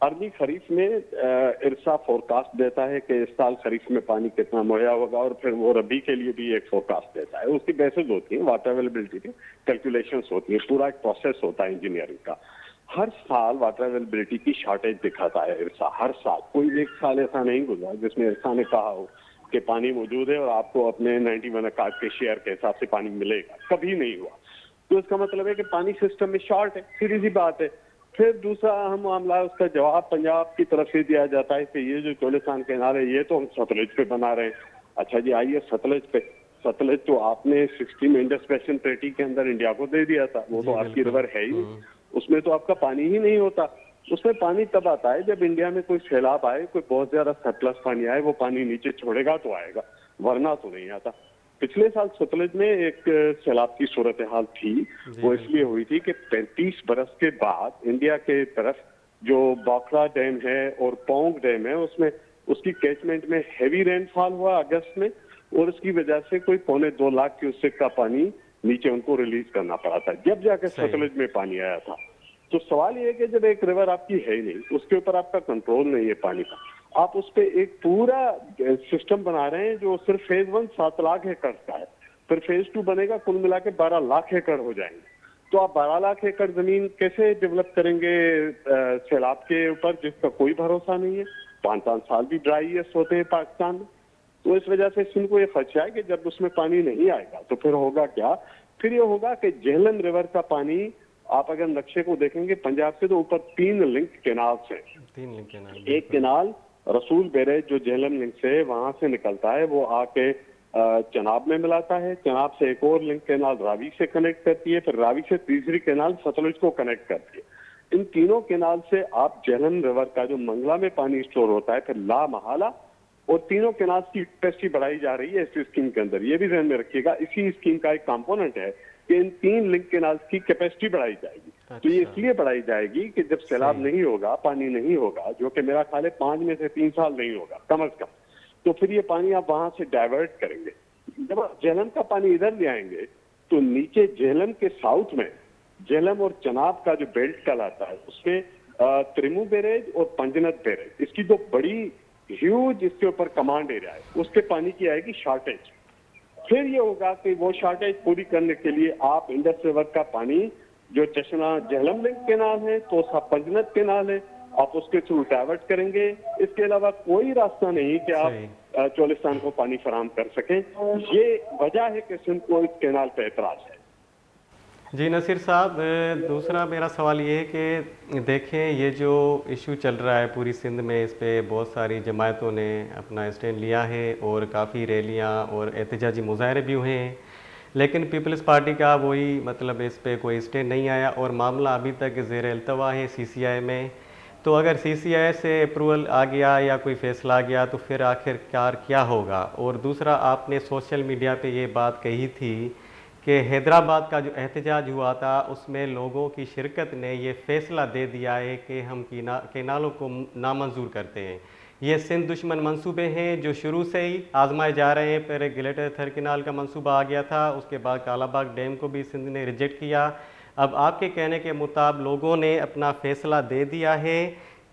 अरबी खरीफ में इरसा फोरकास्ट देता है कि इस साल खरीफ में पानी कितना मुहैया होगा, और फिर वो रबी के लिए भी एक फोरकास्ट देता है। उसकी बेसिस होती है, वाटर अवेलेबिलिटी की कैलकुलेशंस होती है, पूरा एक प्रोसेस होता है इंजीनियरिंग का। हर साल वाटर अवेलेबिलिटी की शॉर्टेज दिखाता है इरसा, हर साल। कोई एक साल ऐसा नहीं गुजरा जिसमें इरसा ने कहा हो कि पानी मौजूद है और आपको अपने 91 अकाद के शेयर के हिसाब से पानी मिलेगा, कभी नहीं हुआ। तो इसका मतलब है कि पानी सिस्टम में शॉर्ट है, सीधी सी बात है। फिर दूसरा अहम मामला, उसका जवाब पंजाब की तरफ से दिया जाता है कि ये जो चोलिस्तान कैनाल है ये तो हम सतलुज पे बना रहे हैं। अच्छा जी, आइए सतलुज पे। सतलुज तो आपने 60 में इंडस बेसिन ट्रीटी के अंदर इंडिया को दे दिया था, वो तो आपकी रिवर है ही नहीं, उसमें तो आपका पानी ही नहीं होता। उसमें पानी तब आता है जब इंडिया में कोई सैलाब आए, कोई बहुत ज्यादा सरप्लस पानी आए, वो पानी नीचे छोड़ेगा तो आएगा, वरना तो नहीं आता। पिछले साल सतलुज में एक सैलाब की सूरत हाल थी, वो इसलिए हुई थी कि 35 बरस के बाद इंडिया के तरफ जो बाखड़ा डैम है और पोंग डैम है, उसमें उसकी कैचमेंट में हैवी रेनफॉल हुआ अगस्त में, और उसकी वजह से कोई 2.25 लाख क्यूसेक का पानी नीचे उनको रिलीज करना पड़ा था, जब जाके सतलुज में पानी आया था। तो सवाल ये है कि जब एक रिवर आपकी है ही नहीं, उसके ऊपर आपका कंट्रोल नहीं है पानी का, आप उस पर एक पूरा सिस्टम बना रहे हैं जो सिर्फ फेज 1 7 लाख एकड़ का है, फिर फेज 2 बनेगा, कुल मिला के 12 लाख एकड़ हो जाएंगे। तो आप 12 लाख एकड़ जमीन कैसे डेवलप करेंगे सैलाब के ऊपर, जिसका कोई भरोसा नहीं है। 5-5 साल भी ड्राईएस्ट होते हैं पाकिस्तान में। तो इस वजह से सिंध को ये खदशा है कि जब उसमें पानी नहीं आएगा तो फिर होगा क्या? फिर ये होगा कि झेलम रिवर का पानी, आप अगर नक्शे को देखेंगे, पंजाब से तो ऊपर 3 लिंक कैनाल से, 3 लिंक कैनाल, एक कैनाल रसूल बैरेज जो झेलम लिंक से वहां से निकलता है, वो आके चनाब में मिलाता है। चनाब से एक और लिंक कैनाल रावी से कनेक्ट करती है, फिर रावी से तीसरी कैनाल सतलुज को कनेक्ट करती है। इन तीनों कैनाल से आप झेलम रिवर का जो मंगला में पानी स्टोर होता है, फिर ला महाला, और तीनों कैनाल की कैपेसिटी बढ़ाई जा रही है इस स्कीम के अंदर। ये भी ध्यान में रखिएगा, इसी स्कीम का एक कंपोनेंट है कि इन 3 लिंक कैनाल की कैपेसिटी बढ़ाई जाएगी। तो ये इसलिए बढ़ाई जाएगी कि जब सैलाब नहीं होगा, पानी नहीं होगा, जो कि मेरा ख्याल है 5 में से 3 साल नहीं होगा कम से कम, तो फिर ये पानी आप वहां से डाइवर्ट करेंगे। जब आप झेलम का पानी इधर ले आएंगे तो नीचे झेलम के साउथ में झेलम और चनाब का जो बेल्ट कहलाता है, उसमें त्रिमू बैरेज और पंजनत बैरेज, इसकी जो बड़ी ह्यूज इसके ऊपर कमांड एरिया है, उसके पानी की आएगी शॉर्टेज। फिर ये होगा कि वो शॉर्टेज पूरी करने के लिए आप इंडस रिवर का पानी जो चश्मा झेलम लिंक कैनाल है तो पंजनत कैनाल है, आप उसके थ्रू डाइवर्ट करेंगे। इसके अलावा कोई रास्ता नहीं कि आप चोलिस्तान को पानी फराहम कर सकें। ये वजह है कि सिंध को इस कैनाल पर एतराज है। जी नसीर साहब, दूसरा मेरा सवाल ये है कि देखें, ये जो इशू चल रहा है पूरी सिंध में, इस पे बहुत सारी जमायतों ने अपना स्टैंड लिया है और काफ़ी रैलियां और एहतजाजी मुजाहरे भी हुए हैं, लेकिन पीपल्स पार्टी का वही मतलब इस पे कोई स्टैंड नहीं आया और मामला अभी तक ज़ेर अल्तवा है CCI में। तो अगर CCI से अप्रूवल आ गया या कोई फ़ैसला आ गया तो फिर आखिरकार क्या होगा? और दूसरा, आपने सोशल मीडिया पे ये बात कही थी कि हैदराबाद का जो एहतजाज हुआ था उसमें लोगों की शिरकत ने ये फ़ैसला दे दिया है कि हम कैनालों को नामंजूर करते हैं। ये सिंध दुश्मन मंसूबे हैं जो शुरू से ही आजमाए जा रहे हैं। पहले ग्लेटर थर कैनाल का मंसूबा आ गया था, उसके बाद कालाबाग डैम को भी सिंध ने रिजेक्ट किया। अब आपके कहने के मुताबिक लोगों ने अपना फ़ैसला दे दिया है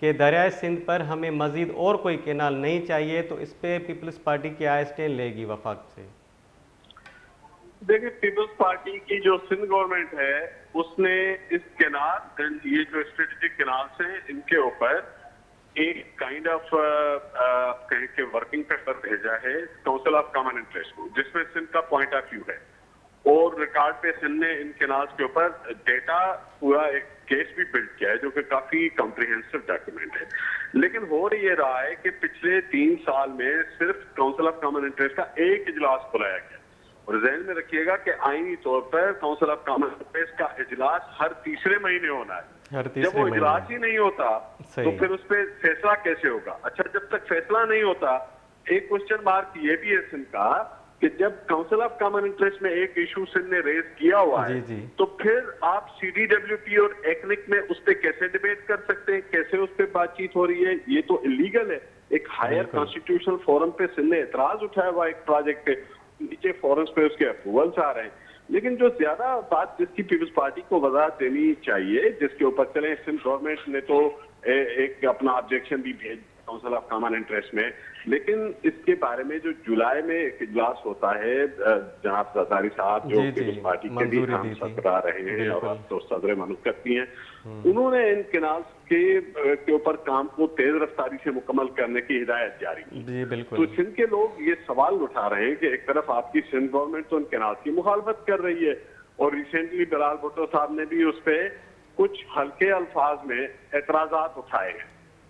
कि दरियाए सिंध पर हमें मज़ीद और कोई कैनाल नहीं चाहिए, तो इस पर पीपल्स पार्टी क्या स्टैंड लेगी वफाक से? देखिए, पीपल्स पार्टी की जो सिंध गवर्नमेंट है उसने इस कैनाल, ये जो स्ट्रेटेजिक कैनाल्स हैं, इनके ऊपर एक काइंड ऑफ कहें कि वर्किंग पेपर भेजा है काउंसिल ऑफ कॉमन इंटरेस्ट को, जिसमें सिंध का पॉइंट ऑफ व्यू है। और रिकॉर्ड पे सिंध ने इन कैनाल्स के ऊपर डेटा पूरा एक केस भी बिल्ड किया है, जो कि काफी कॉम्प्रिहेंसिव डॉक्यूमेंट है। लेकिन हो ये रहा है कि पिछले 3 साल में सिर्फ काउंसिल ऑफ कॉमन इंटरेस्ट का एक इजलास बुलाया गया। और ज़हन में रखिएगा कि आईनी तौर पर काउंसिल ऑफ कॉमन इंटरेस्ट का इजलास हर तीसरे महीने होना है। जब वो इजलास ही नहीं होता तो फिर उस पर फैसला कैसे होगा? अच्छा, जब तक फैसला नहीं होता, एक क्वेश्चन मार्क ये भी है सिंध का कि जब काउंसिल ऑफ कॉमन इंटरेस्ट में एक इशू सिंध ने रेज किया हुआ है, तो फिर आप CDWP और एक्निक में उस पर कैसे डिबेट कर सकते हैं, कैसे उस पर बातचीत हो रही है? ये तो इलीगल है। एक हायर कॉन्स्टिट्यूशनल फोरम पे सिंध ने एतराज उठाया हुआ एक प्रोजेक्ट पे, नीचे फोरम्स पे उसके अप्रूवल्स आ रहे हैं। लेकिन जो ज्यादा बात जिसकी पीपल्स पार्टी को वजाहत देनी चाहिए, जिसके ऊपर चले, सिंध गवर्नमेंट ने तो एक अपना ऑब्जेक्शन भी भेज काउंसिल ऑफ कॉमन इंटरेस्ट में, लेकिन इसके बारे में जो जुलाई में एक इजलास होता है, जनाब सरदारी साहब जो पीपल्स पार्टी के भी हम सरबराह रहे हैं और अब तो सदर ममलकत भी हैं, उन्होंने इन कैनाल्स के ऊपर काम को तेज रफ्तारी से मुकम्मल करने की हिदायत जारी की। तो सिंध के लोग ये सवाल उठा रहे हैं कि एक तरफ आपकी सिंध गवर्नमेंट तो इन कैनाल्स की मुखालफत कर रही है, और रिसेंटली बिलाल भुट्टो साहब ने भी उस पर कुछ हल्के अल्फाज में एतराजात उठाए हैं,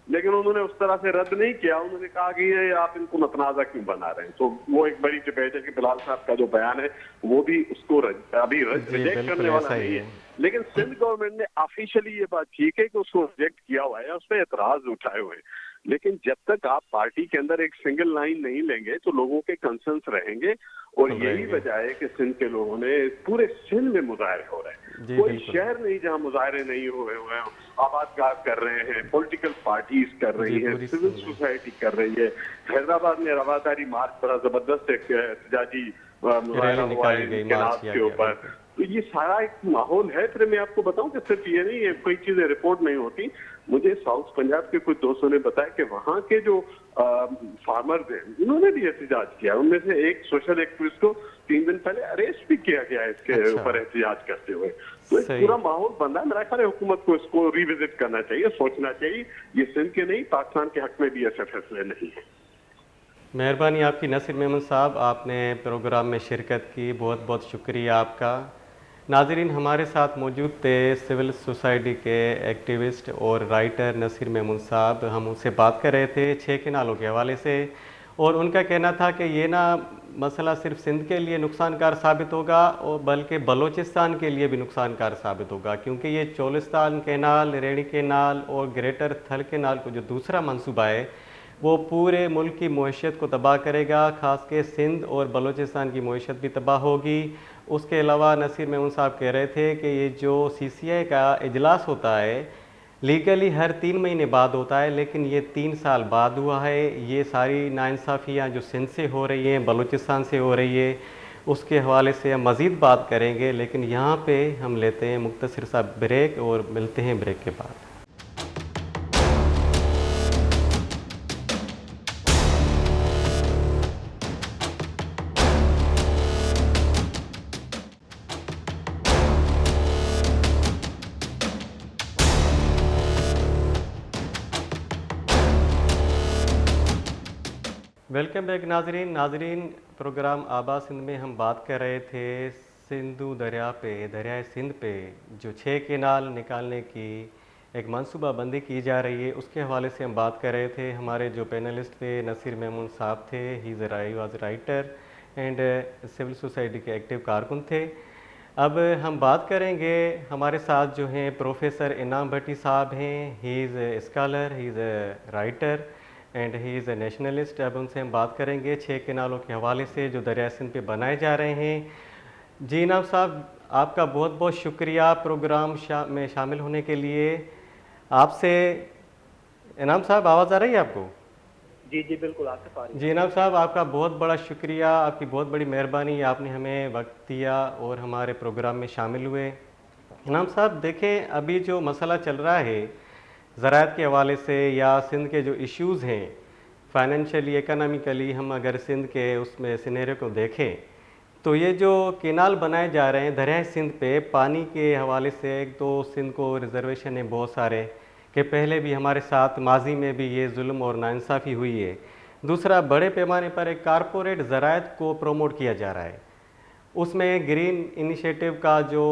लेकिन उन्होंने उस तरह से रद्द नहीं किया। उन्होंने कहा कि ये आप इनको मतनाजा क्यों बना रहे हैं? तो वो एक बड़ी डिबेट है कि बिलाल साहब का जो बयान है वो भी उसको अभी रिजेक्ट करने वाला नहीं है। लेकिन सिंध गवर्नमेंट ने ऑफिशियली ये बात ठीक है कि उसको रिजेक्ट किया हुआ है, उस पर एतराज उठाए हुए हैं। लेकिन जब तक आप पार्टी के अंदर एक सिंगल लाइन नहीं लेंगे तो लोगों के कंसर्न्स रहेंगे, और यही वजह है कि सिंध के लोगों ने पूरे सिंध में मुजाहरे हो रहे हैं। कोई शहर नहीं जहां मुजाहरे नहीं हुए हुए हैं। आबादगार कर रहे हैं, पॉलिटिकल पार्टियां कर रही है, सिविल सोसाइटी कर रही है। हैदराबाद में रवादारी मार्च बड़ा जबरदस्त एक एहतजाजी मुजाहरा हुआ है के ऊपर। तो ये सारा एक माहौल है। फिर मैं आपको बताऊं कि सिर्फ ये नहीं है, कोई चीजें रिपोर्ट नहीं होती। मुझे साउथ पंजाब के कुछ दोस्तों ने बताया कि वहां के जो फार्मर्स हैं, इन्होंने भी एहतजाज किया। उनमें से एक सोशल एक्टिविस्ट को 3 दिन पहले अरेस्ट भी किया गया इसके ऊपर एहतजाज करते हुए। तो एक पूरा माहौल बन रहा है। मेरा ख्याल है हुकूमत को इसको रिविजिट करना चाहिए, सोचना चाहिए। ये सिंध के नहीं, पाकिस्तान के हक में भी ऐसे फैसले नहीं है। मेहरबानी आपकी नसीर मेमन साहब, आपने प्रोग्राम में शिरकत की, बहुत बहुत शुक्रिया आपका। नाजरीन, हमारे साथ मौजूद थे सिविल सोसाइटी के एक्टिविस्ट और राइटर नसीर मेमन साहब। हम उनसे बात कर रहे थे 6 केनालों के हवाले से, और उनका कहना था कि ये ना मसला सिर्फ सिंध के लिए नुकसानकार साबित होगा और बल्कि बलूचिस्तान के लिए भी नुकसानकार साबित होगा, क्योंकि ये चोलिस्तान केनाल, रेणी केनाल और ग्रेटर थल केनाल को जो दूसरा मंसूबा है वो पूरे मुल्क की मईशत को तबाह करेगा, ख़ास के सिंध और बलूचिस्तान की मईशत भी तबाह होगी। उसके अलावा नसीर मेमन साहब कह रहे थे कि ये जो CCI का इजलास होता है लीगली हर 3 महीने बाद होता है, लेकिन ये 3 साल बाद हुआ है। ये सारी नाइंसाफ़ियाँ जो सिंध से हो रही हैं, बलूचिस्तान से हो रही है, उसके हवाले से हम मज़ीद बात करेंगे, लेकिन यहाँ पे हम लेते हैं मुख्तसर सा ब्रेक और मिलते हैं ब्रेक के बाद। वेलकम बैक नाजरीन, प्रोग्राम आबा सिंध में हम बात कर रहे थे सिंधु दरियाए सिंध पे जो 6 केनाल निकालने की एक मनसूबाबंदी की जा रही है, उसके हवाले से हम बात कर रहे थे। हमारे जो पैनलिस्ट थे नसीर मेमन साहब थे, he was writer and civil society के एक्टिव कारकुन थे। अब हम बात करेंगे, हमारे साथ जो हैं प्रोफेसर इनाम भट्टी साहब हैं, he is a scholar, he is a writer and he is a nationalist. अब उनसे हम बात करेंगे 6 केनालों के हवाले से जो दरिया सिंध पे बनाए जा रहे हैं। जी इनाम साहब, आपका बहुत बहुत शुक्रिया प्रोग्राम में शामिल होने के लिए। आपसे इनाम साहब, आवाज़ आ रही है आपको? जी जी बिल्कुल, आसिफ आ रही है। जी इनाम साहब, आपका बहुत बड़ा शुक्रिया, आपकी बहुत बड़ी मेहरबानी, आपने हमें वक्त दिया और हमारे प्रोग्राम में शामिल हुए। इनाम साहब देखें, अभी जो मसला चल रहा है ज़राअत के हवाले से या सिंध के जो इश्यूज़ हैं फाइनेंशियली, इकनॉमिकली, हम अगर सिंध के उसमें सिनेरियो को देखें तो ये जो केनाल बनाए जा रहे हैं दरिया सिंध पे पानी के हवाले से, एक तो सिंध को रिजर्वेशन है बहुत सारे कि पहले भी हमारे साथ माजी में भी ये जुल्म और नाइंसाफ़ी हुई है। दूसरा, बड़े पैमाने पर एक कारपोरेट ज़राअत को प्रमोट किया जा रहा है, उसमें ग्रीन इनिशिएटिव का जो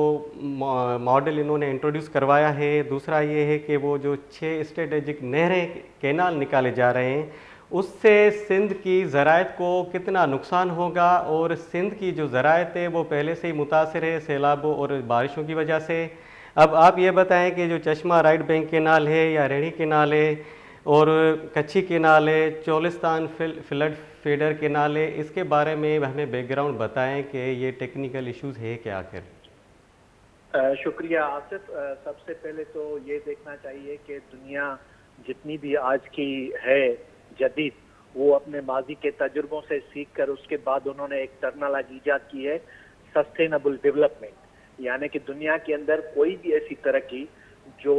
मॉडल इन्होंने इंट्रोड्यूस करवाया है। दूसरा ये है कि वो जो 6 स्ट्रेटेजिक नहरें केनाल निकाले जा रहे हैं उससे सिंध की ज़राअत को कितना नुकसान होगा, और सिंध की जो ज़राअत है वो पहले से ही मुतासर है सैलाबों और बारिशों की वजह से। अब आप ये बताएं कि जो चश्मा राइट बैंक केनाल है या रेणी केनाल है और कच्ची केनाल है, चोलिस्तान फ्लड फीडर केनाल है, इसके बारे में हमें बैकग्राउंड बताएं कि ये टेक्निकल इश्यूज है क्या आखिर? शुक्रिया आसिफ। सबसे पहले तो ये देखना चाहिए कि दुनिया जितनी भी आज की है जदीद, वो अपने माजी के तजुर्बों से सीख कर उसके बाद उन्होंने एक टर्मिनोलॉजी ईजाद की है, सस्टेनेबल डेवलपमेंट। यानी कि दुनिया के अंदर कोई भी ऐसी तरक्की जो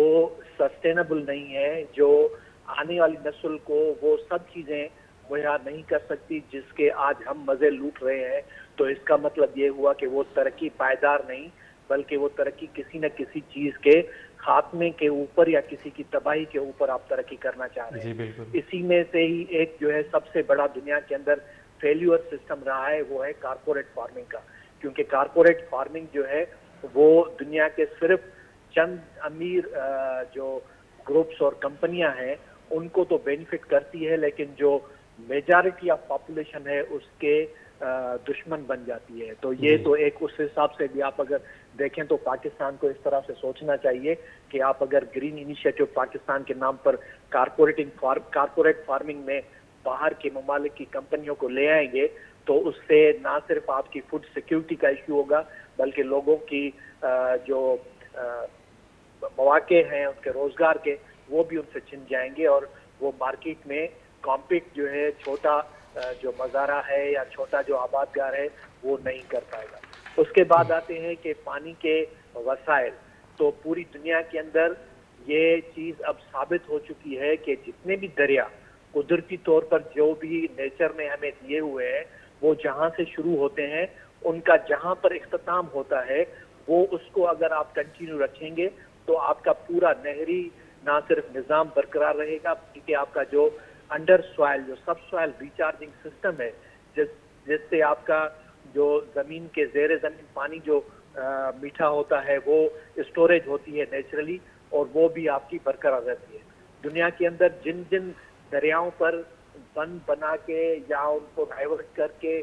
सस्टेनेबल नहीं है, जो आने वाली नस्ल को वो सब चीज़ें मुहैया नहीं कर सकती जिसके आज हम मज़े लूट रहे हैं, तो इसका मतलब ये हुआ कि वो तरक्की पायदार नहीं, बल्कि वो तरक्की किसी न किसी चीज़ के खात्मे के ऊपर या किसी की तबाही के ऊपर आप तरक्की करना चाह रहे हैं। इसी में से ही एक जो है सबसे बड़ा दुनिया के अंदर फेल्यूर सिस्टम रहा है, वो है कारपोरेट फार्मिंग का। क्योंकि कारपोरेट फार्मिंग जो है वो दुनिया के सिर्फ चंद अमीर जो ग्रुप्स और कंपनियां हैं उनको तो बेनिफिट करती है, लेकिन जो मेजॉरिटी ऑफ पॉपुलेशन है उसके दुश्मन बन जाती है। तो ये तो एक उस हिसाब से भी आप अगर देखें तो पाकिस्तान को इस तरह से सोचना चाहिए कि आप अगर ग्रीन इनिशिएटिव पाकिस्तान के नाम पर कारपोरेट फार्मिंग में बाहर के ममालिक की कंपनियों को ले आएंगे तो उससे ना सिर्फ आपकी फूड सिक्योरिटी का इश्यू होगा, बल्कि लोगों की जो मौके हैं उनके रोजगार के, वो भी उनसे छिन जाएंगे और वो मार्केट में कॉम्पीट जो है छोटा जो मज़ारा है या छोटा जो आबादगार है वो नहीं कर पाएगा। उसके बाद आते हैं कि पानी के वसाइल। तो पूरी दुनिया के अंदर ये चीज़ अब साबित हो चुकी है कि जितने भी दरिया कुदरती तौर पर जो भी नेचर ने हमें दिए हुए हैं वो जहां से शुरू होते हैं, उनका जहां पर इख्तिताम होता है वो उसको अगर आप कंटिन्यू रखेंगे तो आपका पूरा नहरी ना सिर्फ निज़ाम बरकरार रहेगा, बल्कि आपका जो अंडर सॉइल, जो सब सॉइल रिचार्जिंग सिस्टम है, जिससे आपका जो जमीन के जेर जमीन पानी जो मीठा होता है वो स्टोरेज होती है नेचुरली, और वो भी आपकी बरकरार रहती है। दुनिया के अंदर जिन जिन दरियाओं पर बंद बना के या उनको डाइवर्ट करके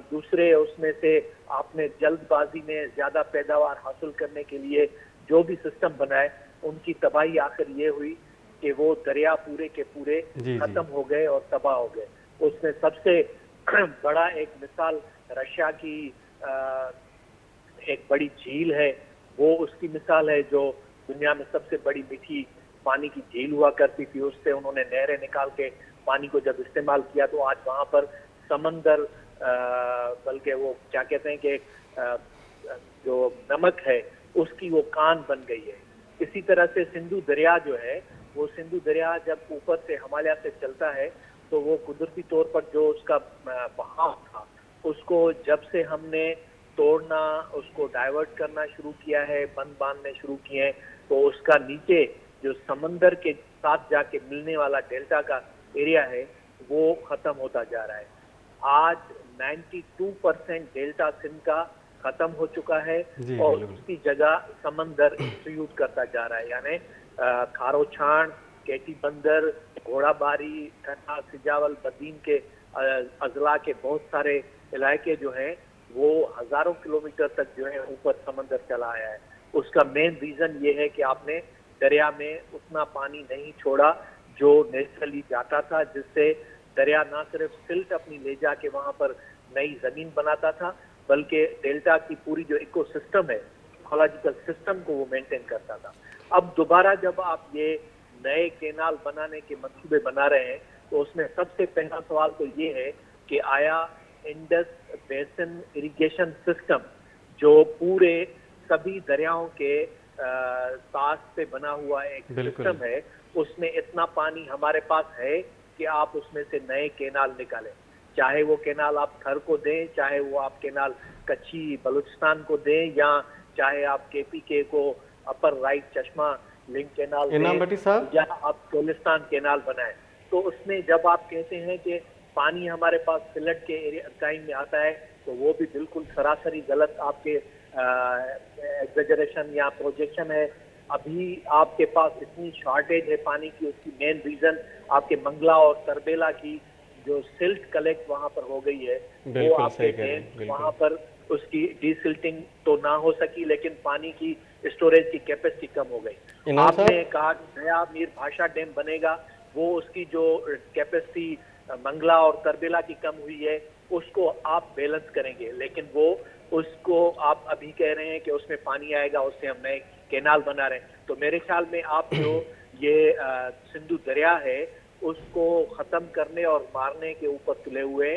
दूसरे उसमें से आपने जल्दबाजी में ज्यादा पैदावार हासिल करने के लिए जो भी सिस्टम बनाए, उनकी तबाही आखिर ये हुई कि वो दरिया पूरे के पूरे खत्म हो गए और तबाह हो गए। उसमें सबसे बड़ा एक मिसाल रशिया की एक बड़ी झील है, वो उसकी मिसाल है, जो दुनिया में सबसे बड़ी मीठी पानी की झील हुआ करती थी। उससे उन्होंने नहरें निकाल के पानी को जब इस्तेमाल किया तो आज वहां पर समंदर बल्कि वो क्या कहते हैं कि जो नमक है उसकी वो कान बन गई है। इसी तरह से सिंधु दरिया जो है, वो सिंधु दरिया जब ऊपर से हिमालय से चलता है तो वो कुदरती तौर पर जो उसका बहाव था उसको जब से हमने तोड़ना, उसको डाइवर्ट करना शुरू किया है, बंद बांधने शुरू किए हैं, तो उसका नीचे जो समंदर के साथ जाके मिलने वाला डेल्टा का एरिया है वो खत्म होता जा रहा है। आज 92% डेल्टा सिंध का खत्म हो चुका है और उसकी जगह समंदर इंट्रोड्यूस करता जा रहा है। यानी खारोछाण, केटी बंदर, घोड़ाबारी, ठंडा, सिजावल, बदीन के अजला के बहुत सारे इलाके जो हैं वो हजारों किलोमीटर तक जो है ऊपर समंदर चला आया है। उसका मेन रीजन ये है कि आपने दरिया में उतना पानी नहीं छोड़ा जो नेचुरली जाता था, जिससे दरिया ना सिर्फ सिल्ट अपनी ले जाके वहां पर नई जमीन बनाता था, बल्कि डेल्टा की पूरी जो इकोसिस्टम है, इकोलॉजिकल सिस्टम को वो मेंटेन करता था। अब दोबारा जब आप ये नए केनाल बनाने के मंसूबे बना रहे हैं तो उसमें सबसे पहला सवाल तो ये है कि आया इंडस बेसिन इरिगेशन सिस्टम जो पूरे सभी दरियाओं के साथ से बना हुआ एक सिस्टम है, उसमें इतना पानी हमारे पास है कि आप उसमें से नए केनाल निकालें। चाहे वो केनाल आप थर को दें, चाहे वो आप केनाल कच्ची बलूचिस्तान को दें, या चाहे आप KPK को अपर राइट चश्मा लिंक केनाल दें, या आप कोलिस्तान केनाल बनाएं। तो उसमें जब आप कहते हैं कि पानी हमारे पास फ्लड के एरिया टाइम में आता है, तो वो भी बिल्कुल सरासरी गलत आपके एग्जेजरेशन या प्रोजेक्शन है। अभी आपके पास इतनी शॉर्टेज है पानी की, उसकी मेन रीजन आपके मंगला और तरबेला की जो सिल्ट कलेक्ट वहां पर हो गई है, वो आपके वहां पर उसकी डीसिल्टिंग तो ना हो सकी, लेकिन पानी की स्टोरेज की कैपेसिटी कम हो गई। आपने कहा नया मीर भाषा डैम बनेगा, वो उसकी जो कैपेसिटी मंगला और तरबेला की कम हुई है उसको आप बैलेंस करेंगे, लेकिन वो उसको आप अभी कह रहे हैं कि उसमें पानी आएगा, उससे हम नए केनाल बना रहे हैं। तो मेरे ख्याल में आप जो ये सिंधु दरिया है उसको खत्म करने और मारने के ऊपर तुले हुए,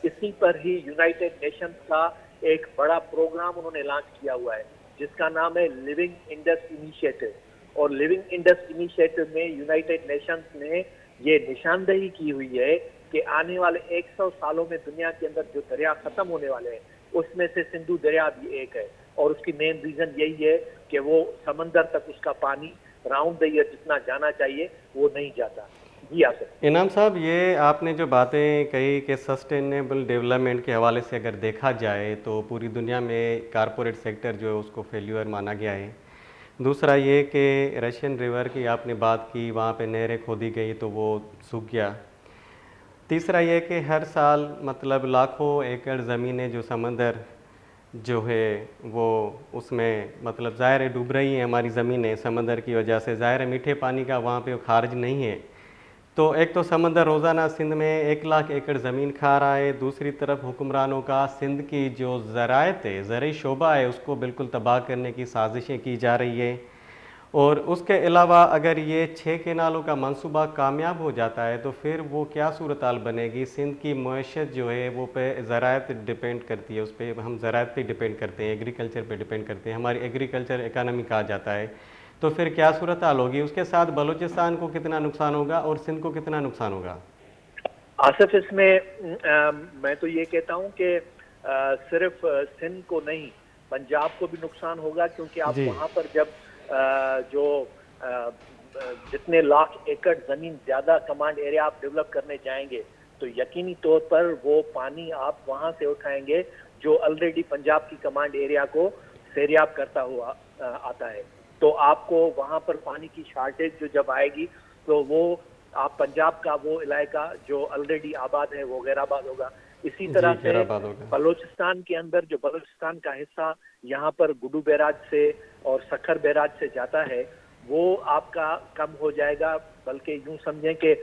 इसी पर ही यूनाइटेड नेशंस का एक बड़ा प्रोग्राम उन्होंने लॉन्च किया हुआ है जिसका नाम है लिविंग इंडस इनिशिएटिव। और लिविंग इंडस इनिशिएटिव में यूनाइटेड नेशंस ने ये निशानदेही की हुई है कि आने वाले 100 सालों में दुनिया के अंदर जो दरिया खत्म होने वाले हैं उसमें से सिंधु दरिया भी एक है, और उसकी मेन रीजन यही है कि वो समंदर तक उसका पानी राउंड द ईयर जितना जाना चाहिए वो नहीं जाता। जी आप सर। इनाम साहब, ये आपने जो बातें कही कि सस्टेनेबल डेवलपमेंट के हवाले से अगर देखा जाए तो पूरी दुनिया में कारपोरेट सेक्टर जो है उसको फेल्यूर माना गया है। दूसरा ये कि रशियन रिवर की आपने बात की, वहाँ पे नहरें खोदी गई तो वो सूख गया। तीसरा ये कि हर साल मतलब लाखों एकड़ ज़मीनें जो समंदर जो है वो उसमें मतलब ज़ाहिर है डूब रही हैं हमारी ज़मीनें समंदर की वजह से। ज़ाहिर है मीठे पानी का वहाँ पे खारिज नहीं है। तो एक तो समंदर रोज़ाना सिंध में 1 लाख एकड़ ज़मीन खा रहा है, दूसरी तरफ हुक्मरानों का सिंध की जो ज़राअत है, ज़रई शोबा है, उसको बिल्कुल तबाह करने की साजिशें की जा रही है। और उसके अलावा अगर ये 6 केनालों का मंसूबा कामयाब हो जाता है तो फिर वो क्या सूरत हाल बनेगी। सिंध की मईशत जो है वो पे ज़राअत डिपेंड करती है, उस पर हम ज़राअत पे डिपेंड करते हैं, एग्रीकल्चर पे डिपेंड करते हैं, हमारी एग्रीकल्चर इकानमी कहा जाता है। तो फिर क्या सूरत हाल होगी? उसके साथ बलूचिस्तान को कितना नुकसान होगा और सिंध को कितना नुकसान होगा? आसिफ, इसमें मैं तो ये कहता हूँ कि सिर्फ सिंध को नहीं, पंजाब को भी नुकसान होगा, क्योंकि आप जी वहाँ पर जब जो जितने लाख एकड़ जमीन ज्यादा कमांड एरिया आप डेवलप करने जाएंगे, तो यकीनी तौर पर वो पानी आप वहां से उठाएंगे जो ऑलरेडी पंजाब की कमांड एरिया को सैरियाब करता हुआ आता है। तो आपको वहां पर पानी की शॉर्टेज जो जब आएगी, तो वो आप पंजाब का वो इलाका जो ऑलरेडी आबाद है वो गैराबाद होगा। इसी तरह से खैराबाद होगा। बलूचिस्तान के अंदर जो बलूचिस्तान का हिस्सा यहाँ पर गुडू बैराज से और सखर बैराज से जाता है, वो आपका कम हो जाएगा। बल्कि यूं समझें कि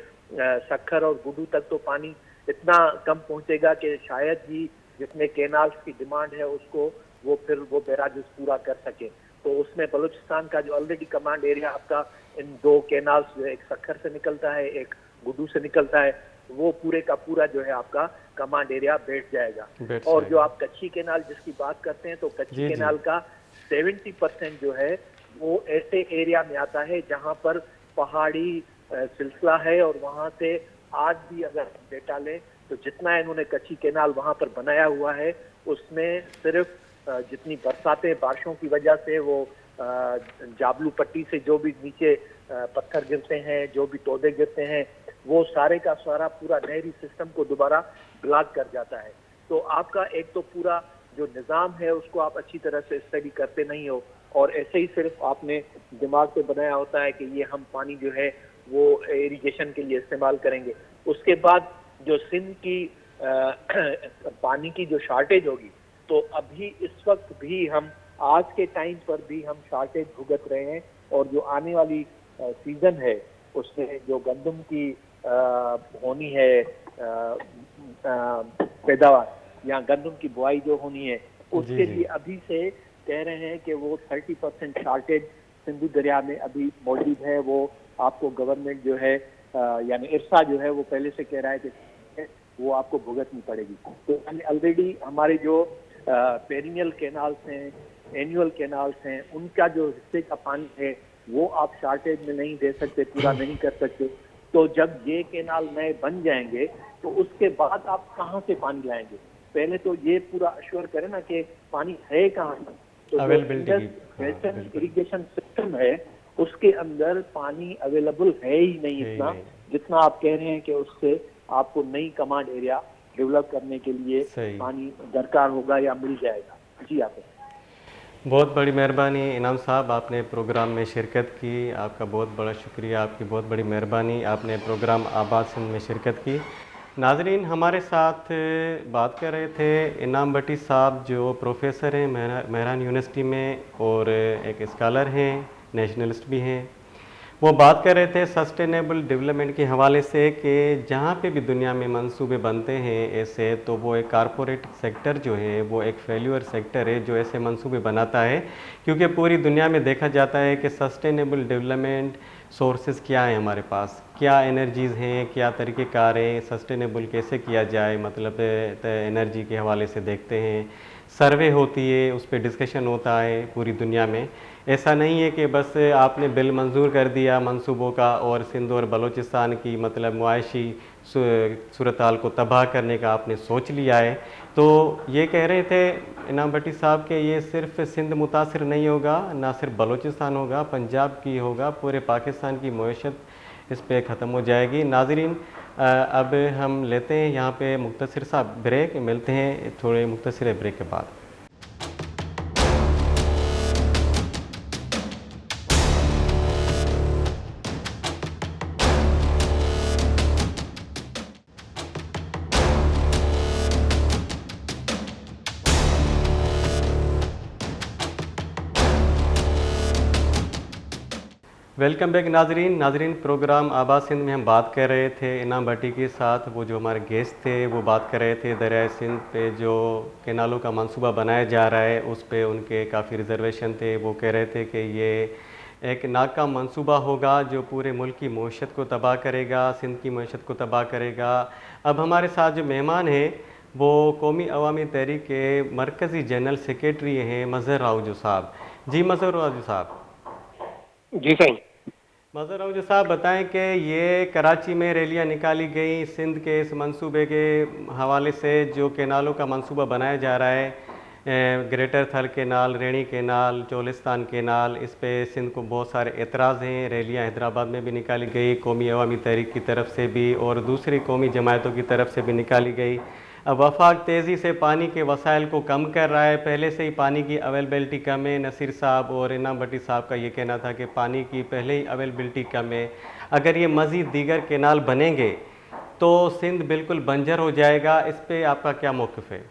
सखर और गुडू तक तो पानी इतना कम पहुंचेगा कि शायद ही जितने कैनाल्स की डिमांड है उसको वो फिर वो बैराजेस पूरा कर सके। तो उसमें बलूचिस्तान का जो ऑलरेडी कमांड एरिया आपका इन दो कैनाल्स, जो एक सखर से निकलता है एक गुडू से निकलता है, वो पूरे का पूरा जो है आपका कमांड एरिया बैठ जाएगा। और जो आप कच्ची कैनाल जिसकी बात करते हैं, तो कच्ची कैनाल का 70% जो है वो ऐसे एरिया में आता है जहां पर पहाड़ी सिलसिला है, और वहां से आज भी अगर डेटा लें तो जितना इन्होंने कच्ची कैनाल वहां पर बनाया हुआ है, उसमें सिर्फ जितनी बरसातें बारिशों की वजह से वो जाबलू पट्टी से जो भी नीचे पत्थर गिरते हैं, जो भी तोदे गिरते हैं, वो सारे का सारा पूरा नहरी सिस्टम को दोबारा ब्लॉक कर जाता है। तो आपका एक तो पूरा जो निज़ाम है उसको आप अच्छी तरह से स्टडी करते नहीं हो, और ऐसे ही सिर्फ आपने दिमाग पे बनाया होता है कि ये हम पानी जो है वो इरिगेशन के लिए इस्तेमाल करेंगे। उसके बाद जो सिंध की पानी की जो शॉर्टेज होगी, तो अभी इस वक्त भी हम आज के टाइम पर भी हम शॉर्टेज भुगत रहे हैं, और जो आने वाली सीजन है उसमें जो गंदम की होनी है पैदावार या गंदम की बुआई जो होनी है, उसके लिए अभी से कह रहे हैं कि वो 30% शॉर्टेज सिंधु दरिया में अभी मौजूद है। वो आपको गवर्नमेंट जो है यानी इरसा जो है वो पहले से कह रहा है कि वो आपको भुगतनी पड़ेगी। तो यानी ऑलरेडी हमारे जो पेरिनियल कैनाल्स हैं, एनुअल कैनाल्स हैं, उनका जो हिस्से का पानी है वो आप शॉर्टेज में नहीं दे सकते, पूरा नहीं कर सकते। तो जब ये कैनाल नए बन जाएंगे तो उसके बाद आप कहाँ से पानी लाएंगे? पहले तो ये पूरा अश्योर करें ना कि पानी है कहाँ। तो इरिगेशन सिस्टम है उसके अंदर पानी अवेलेबल है ही नहीं इतना जितना आप कह रहे हैं कि उससे आपको नई कमांड एरिया डेवलप करने के लिए पानी दरकार होगा या मिल जाएगा। जी आप बहुत बड़ी मेहरबानी इनाम साहब, आपने प्रोग्राम में शिरकत की, आपका बहुत बड़ा शुक्रिया, आपकी बहुत बड़ी मेहरबानी, आपने प्रोग्राम आबाद सिंध में शिरकत की। नाजरीन, हमारे साथ बात कर रहे थे इनाम भट्टी साहब, जो प्रोफेसर हैं मेहरान यूनिवर्सिटी में और एक स्कॉलर हैं, नेशनलिस्ट भी हैं। वो बात कर रहे थे सस्टेनेबल डेवलपमेंट के हवाले से कि जहाँ पे भी दुनिया में मंसूबे बनते हैं ऐसे, तो वो एक कारपोरेट सेक्टर जो है वो एक फेल्यूर सेक्टर है जो ऐसे मंसूबे बनाता है, क्योंकि पूरी दुनिया में देखा जाता है कि सस्टेनेबल डेवलपमेंट सोर्सेज क्या हैं हमारे पास, क्या एनर्जीज़ हैं, क्या तरीक़ेकार हैं, सस्टेनेबल कैसे किया जाए, मतलब एनर्जी के हवाले से देखते हैं, सर्वे होती है, उस पर डिस्कशन होता है पूरी दुनिया में। ऐसा नहीं है कि बस आपने बिल मंजूर कर दिया मंसूबों का और सिंध और बलूचिस्तान की मतलब मुआशी सूरत हाल को तबाह करने का आपने सोच लिया है। तो ये कह रहे थे इनाम भट्टी साहब कि ये सिर्फ सिंध मुतासिर नहीं होगा, ना सिर्फ बलूचिस्तान होगा, पंजाब की होगा, पूरे पाकिस्तान की मईशत इस पे ख़त्म हो जाएगी। नाजरीन, अब हम लेते हैं यहाँ पे मुख्तसर सा ब्रेक, मिलते हैं थोड़े मुख्तसर ब्रेक के बाद। वेलकम बैक नाजरीन, प्रोग्राम आबाद सिंध में हम बात कर रहे थे इनाम भट्टी के साथ। वो जो हमारे गेस्ट थे वो बात कर रहे थे दरियाए सिंध पे जो कैनालों का मंसूबा बनाया जा रहा है उस पे उनके काफ़ी रिजर्वेशन थे। वो कह रहे थे कि ये एक नाकाम मंसूबा होगा जो पूरे मुल्क की मईशत को तबाह करेगा, सिंध की मईशत को तबाह करेगा। अब हमारे साथ जो मेहमान हैं वो कौमी अवामी तहरीक के मरकज़ी जनरल सेक्रेटरी हैं मज़हर राउजो साहब। जी मज़हर राउजो साहब। जी सही। मज़हर मुझे साहब बताएं कि ये कराची में रैलियां निकाली गई सिंध के इस मंसूबे के हवाले से, जो कैनालों का मंसूबा बनाया जा रहा है, ग्रेटर थल कैनाल, रेणी कैनाल, चोलिस्तान कैनाल, इस पे सिंध को बहुत सारे एतराज़ हैं। रैलियां हैदराबाद में भी निकाली गई, कौमी अवामी तहरीक की तरफ से भी और दूसरी कौमी जमायतों की तरफ से भी निकाली गई। अब वफाक तेज़ी से पानी के वसाइल को कम कर रहा है, पहले से ही पानी की अवेलेबिलिटी कम है। नसीर साहब और इनाम भट्टी साहब का ये कहना था कि पानी की पहले ही अवेलेबिलिटी कम है, अगर ये मज़ीद दीगर कैनाल बनेंगे तो सिंध बिल्कुल बंजर हो जाएगा। इस पे आपका क्या मौक़िफ़ है?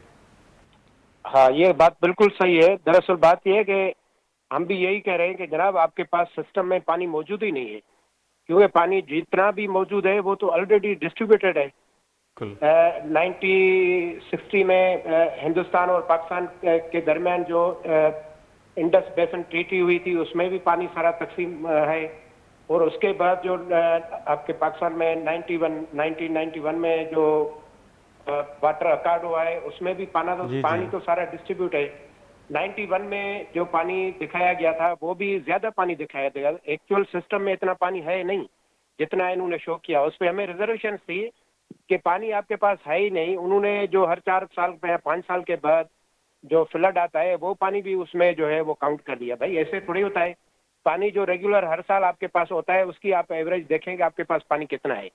हाँ, ये बात बिल्कुल सही है। दरअसल बात यह है कि हम भी यही कह रहे हैं कि जनाब आपके पास सिस्टम में पानी मौजूद ही नहीं है, क्योंकि पानी जितना भी मौजूद है वो तो ऑलरेडी डिस्ट्रीब्यूटेड है। 1960 में हिंदुस्तान और पाकिस्तान के दरमियान जो इंडस बेसिन ट्रीटी हुई थी उसमें भी पानी सारा तकसीम है, और उसके बाद जो आपके पाकिस्तान में 1991 में जो वाटर अकार्ड हुआ है उसमें भी पानी तो सारा डिस्ट्रीब्यूट है। 91 में जो पानी दिखाया गया था वो भी ज्यादा पानी दिखाया गया, एक्चुअल सिस्टम में इतना पानी है नहीं जितना इन्होंने शो किया। उस पर हमें रिजर्वेशन थी कि पानी आपके पास है ही नहीं। उन्होंने जो हर 4 साल में 5 साल के बाद जो फ्लड आता है वो पानी भी उसमें जो है वो काउंट कर लिया। भाई ऐसे थोड़ी होता है, पानी जो रेगुलर हर साल आपके पास होता है उसकी आप एवरेज देखेंगे आपके पास पानी कितना है।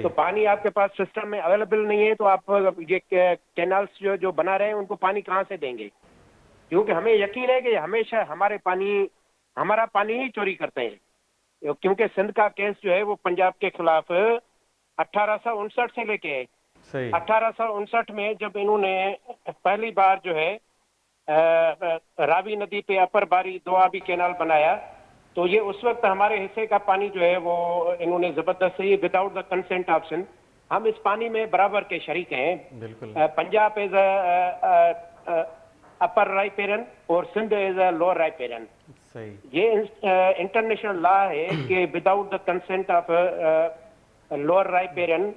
तो पानी आपके पास सिस्टम में अवेलेबल नहीं है तो आप ये कैनाल्स जो बना रहे हैं उनको पानी कहाँ से देंगे? क्योंकि हमें यकीन है कि हमेशा हमारा पानी ही चोरी करते हैं। क्योंकि सिंध का केस जो है वो पंजाब के खिलाफ 1859 से लेके है। 1859 में जब इन्होंने पहली बार जो है रावी नदी पे अपर बारी दोआबी कैनाल बनाया, तो ये उस वक्त हमारे हिस्से का पानी जो है वो इन्होंने जबरदस्ती without the consent of Sindh, हम इस पानी में बराबर के शरीक हैं। बिल्कुल। पंजाब इज अपर राइपेरन और Sindh is a lower riparian. सही। ये इंटरनेशनल लॉ है कि without the consent of lower riparian,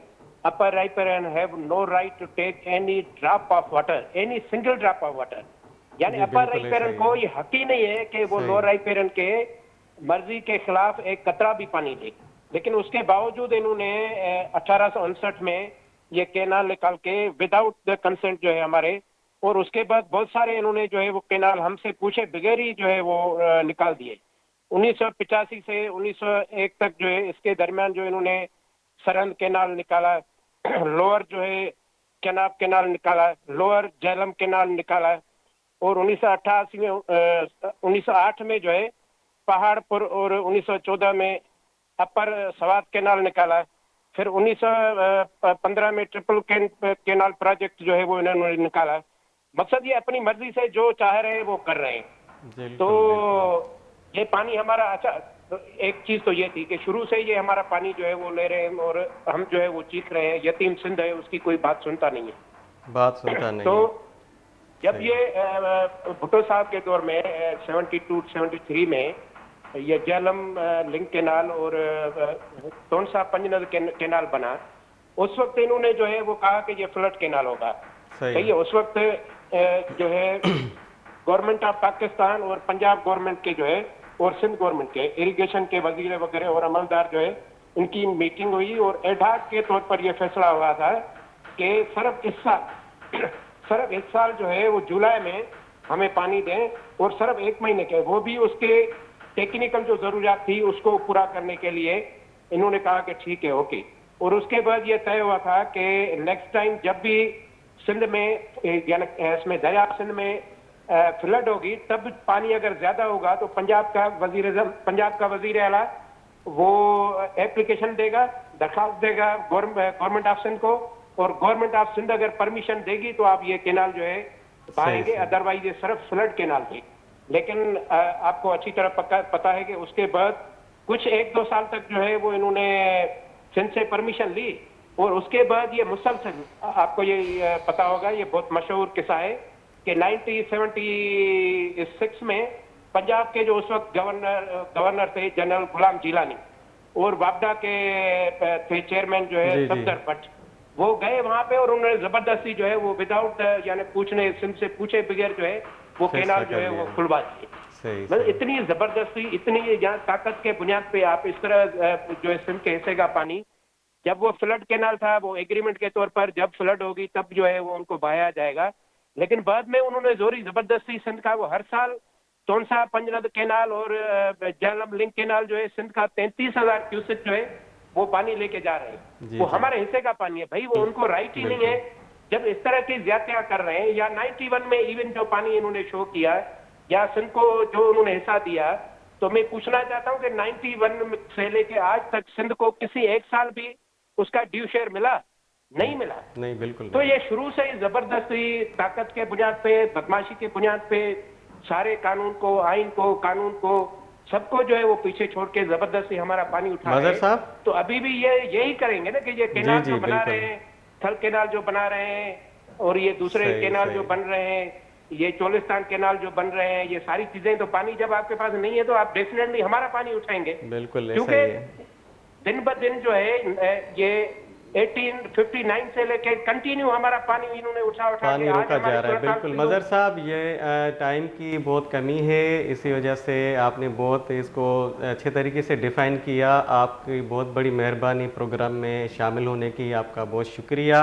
upper riparian have no right to take any drop of water, any single drop of water. यानी upper राइपेरन को ये हक ही नहीं है कि वो लोअर राइपेरन के मर्जी के खिलाफ एक कतरा भी पानी दे। लेकिन उसके बावजूद इन्होंने 1859 में ये कैनाल निकाल के विदाउट द कंसेंट जो है हमारे, और उसके बाद बहुत सारे इन्होंने जो है वो कैनाल हमसे पूछे बगैर ही जो है वो निकाल दिए। 1985 से 1901 तक जो है इसके दरमियान जो इन्होंने सरहद कैनाल निकाला, लोअर जो है केनाब कैनाल निकाला, लोअर झेलम कैनाल निकाला, और 1908 में जो है पहाड़पुर, और 1914 में अपर सवात कैनाल निकाला। फिर 1915 में ट्रिपल कैनाल प्रोजेक्ट जो है वो इन्होंने निकाला। मकसद ये अपनी मर्जी से जो चाह रहे हैं वो कर रहे हैं। तो ये पानी हमारा, अच्छा एक चीज तो ये थी कि शुरू से ये हमारा पानी जो है वो ले रहे हैं और हम जो है वो चीख रहे हैं। यतीम सिंध है, उसकी कोई बात सुनता नहीं है। तो जब ये भुट्टो साहब के दौर में 72-73 में ये झेलम लिंक कैनाल और तोनसा पंजनद कैनाल बना, उस वक्त इन्होंने जो है वो कहा कि ये फ्लड कैनाल होगा। सही है। उस वक्त जो है गवर्नमेंट ऑफ पाकिस्तान और पंजाब गवर्नमेंट के जो है और सिंध गवर्नमेंट के इरिगेशन के वजीर वगैरह और अमलदार जो है इनकी मीटिंग हुई, और एडहाक के तौर पर यह फैसला हुआ था कि सिर्फ इस साल जो है वो जुलाई में हमें पानी दें, और सिर्फ 1 महीने के, वो भी उसके टेक्निकल जो जरूरियात थी उसको पूरा करने के लिए इन्होंने कहा कि ठीक है, ओके। और उसके बाद ये तय हुआ था कि नेक्स्ट टाइम जब भी सिंध में यानी इसमें दरिया सिंध में फ्लड होगी, तब पानी अगर ज्यादा होगा तो पंजाब का वजीर आला वो एप्लीकेशन देगा, दरखास्त देगा गवर्नमेंट ऑफ सिंध को, और गवर्नमेंट ऑफ सिंध अगर परमिशन देगी तो आप ये कैनाल जो है पाएंगे, अदरवाइज ये सिर्फ फ्लड कैनाल थी। लेकिन आपको अच्छी तरह पता है कि उसके बाद कुछ 1-2 साल तक जो है वो इन्होंने सिंध से परमिशन ली, और उसके बाद ये मुसलसल, आपको ये पता होगा, ये बहुत मशहूर किस्सा है कि 1976 में पंजाब के जो उस वक्त गवर्नर थे जनरल गुलाम जिलानी, और वापडा के थे चेयरमैन जो है सफदर भट्ट, वो गए वहां पे और उन्होंने जबरदस्ती जो है वो विदाउट यानी सिंध से पूछे बगैर जो है वो कैनाल जो है वो खुलवा दिए। सही मतलब सही। इतनी जबरदस्ती, इतनी यहाँ ताकत के बुनियाद पे आप इस तरह जो है सिंध के हिस्से का पानी, जब वो फ्लड कैनाल था वो एग्रीमेंट के तौर पर जब फ्लड होगी तब जो है वो उनको बहाया जाएगा, लेकिन बाद में उन्होंने जोरी जबरदस्ती सिंध का वो हर साल तोनसा पंजनद कैनाल और झेलम लिंक कैनाल जो है सिंध का 33,000 क्यूसेक जो है वो पानी लेके जा रहे हैं। जी, वो जी। हमारे हिस्से का पानी है भाई, वो उनको राइट ही नहीं है। जब इस तरह की ज्यादतियां कर रहे हैं, या 91 में इवन जो पानी इन्होंने शो किया या सिंध को जो उन्होंने हिस्सा दिया, तो मैं पूछना चाहता हूं कि 91 से लेके आज तक सिंध को किसी एक साल भी उसका ड्यू शेयर मिला? नहीं मिला। नहीं, बिल्कुल तो नहीं। ये शुरू से ही जबरदस्ती ताकत के बुनियाद पे, बदमाशी के बुनियाद पे सारे कानून को, आइन को, कानून को, सबको जो है वो पीछे छोड़ के जबरदस्ती हमारा पानी उठा रहे मजहर हैं। साहब, तो अभी भी ये यही करेंगे ना कि ये कैनाल जी, जो बना बिल्कुल। रहे हैं, थल कैनाल जो बना रहे हैं और ये दूसरे सही, कैनाल जो सही। बन रहे हैं, ये चोलिस्तान कैनाल जो बन रहे हैं, ये सारी चीजें, तो पानी जब आपके पास नहीं है तो आप डेफिनेटली हमारा पानी उठाएंगे। बिल्कुल ऐसा क्योंकि ही है। दिन ब दिन जो है ये 1859 से लेके कंटिन्यू हमारा पानी इन्होंने उठा पानी के आज रोका हमारे जा रहा है, 16 साल बिल्कुल। से मजहर साहब, ये टाइम की बहुत कमी है, इसी वजह से आपने बहुत इसको अच्छे तरीके से डिफ़ाइन किया। आपकी बहुत बड़ी मेहरबानी प्रोग्राम में शामिल होने की, आपका बहुत शुक्रिया।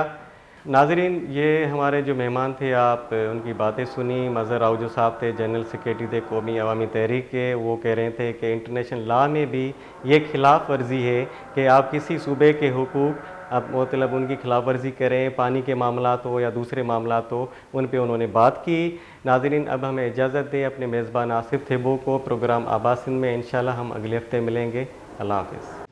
नाजरीन, ये हमारे जो मेहमान थे, आप उनकी बातें सुनी। मजहर आउजो साहब थे, जनरल सेक्रेटरी थे कौमी अवामी तहरीक के। वो कह रहे थे कि इंटरनेशनल लॉ में भी ये खिलाफ वर्जी है कि आप किसी सूबे के हुकूक, आप मतलब उनकी खिलाफ वर्जी करें, पानी के मामलात हो या दूसरे मामलात हो, उन पे उन्होंने बात की। नाजरीन, अब हमें इजाज़त दें अपने मेज़बान आसिफ थेबो को। प्रोग्राम आबाद सिंध में इंशाल्लाह हम अगले हफ्ते मिलेंगे। अल्लाह हाफ़िज़।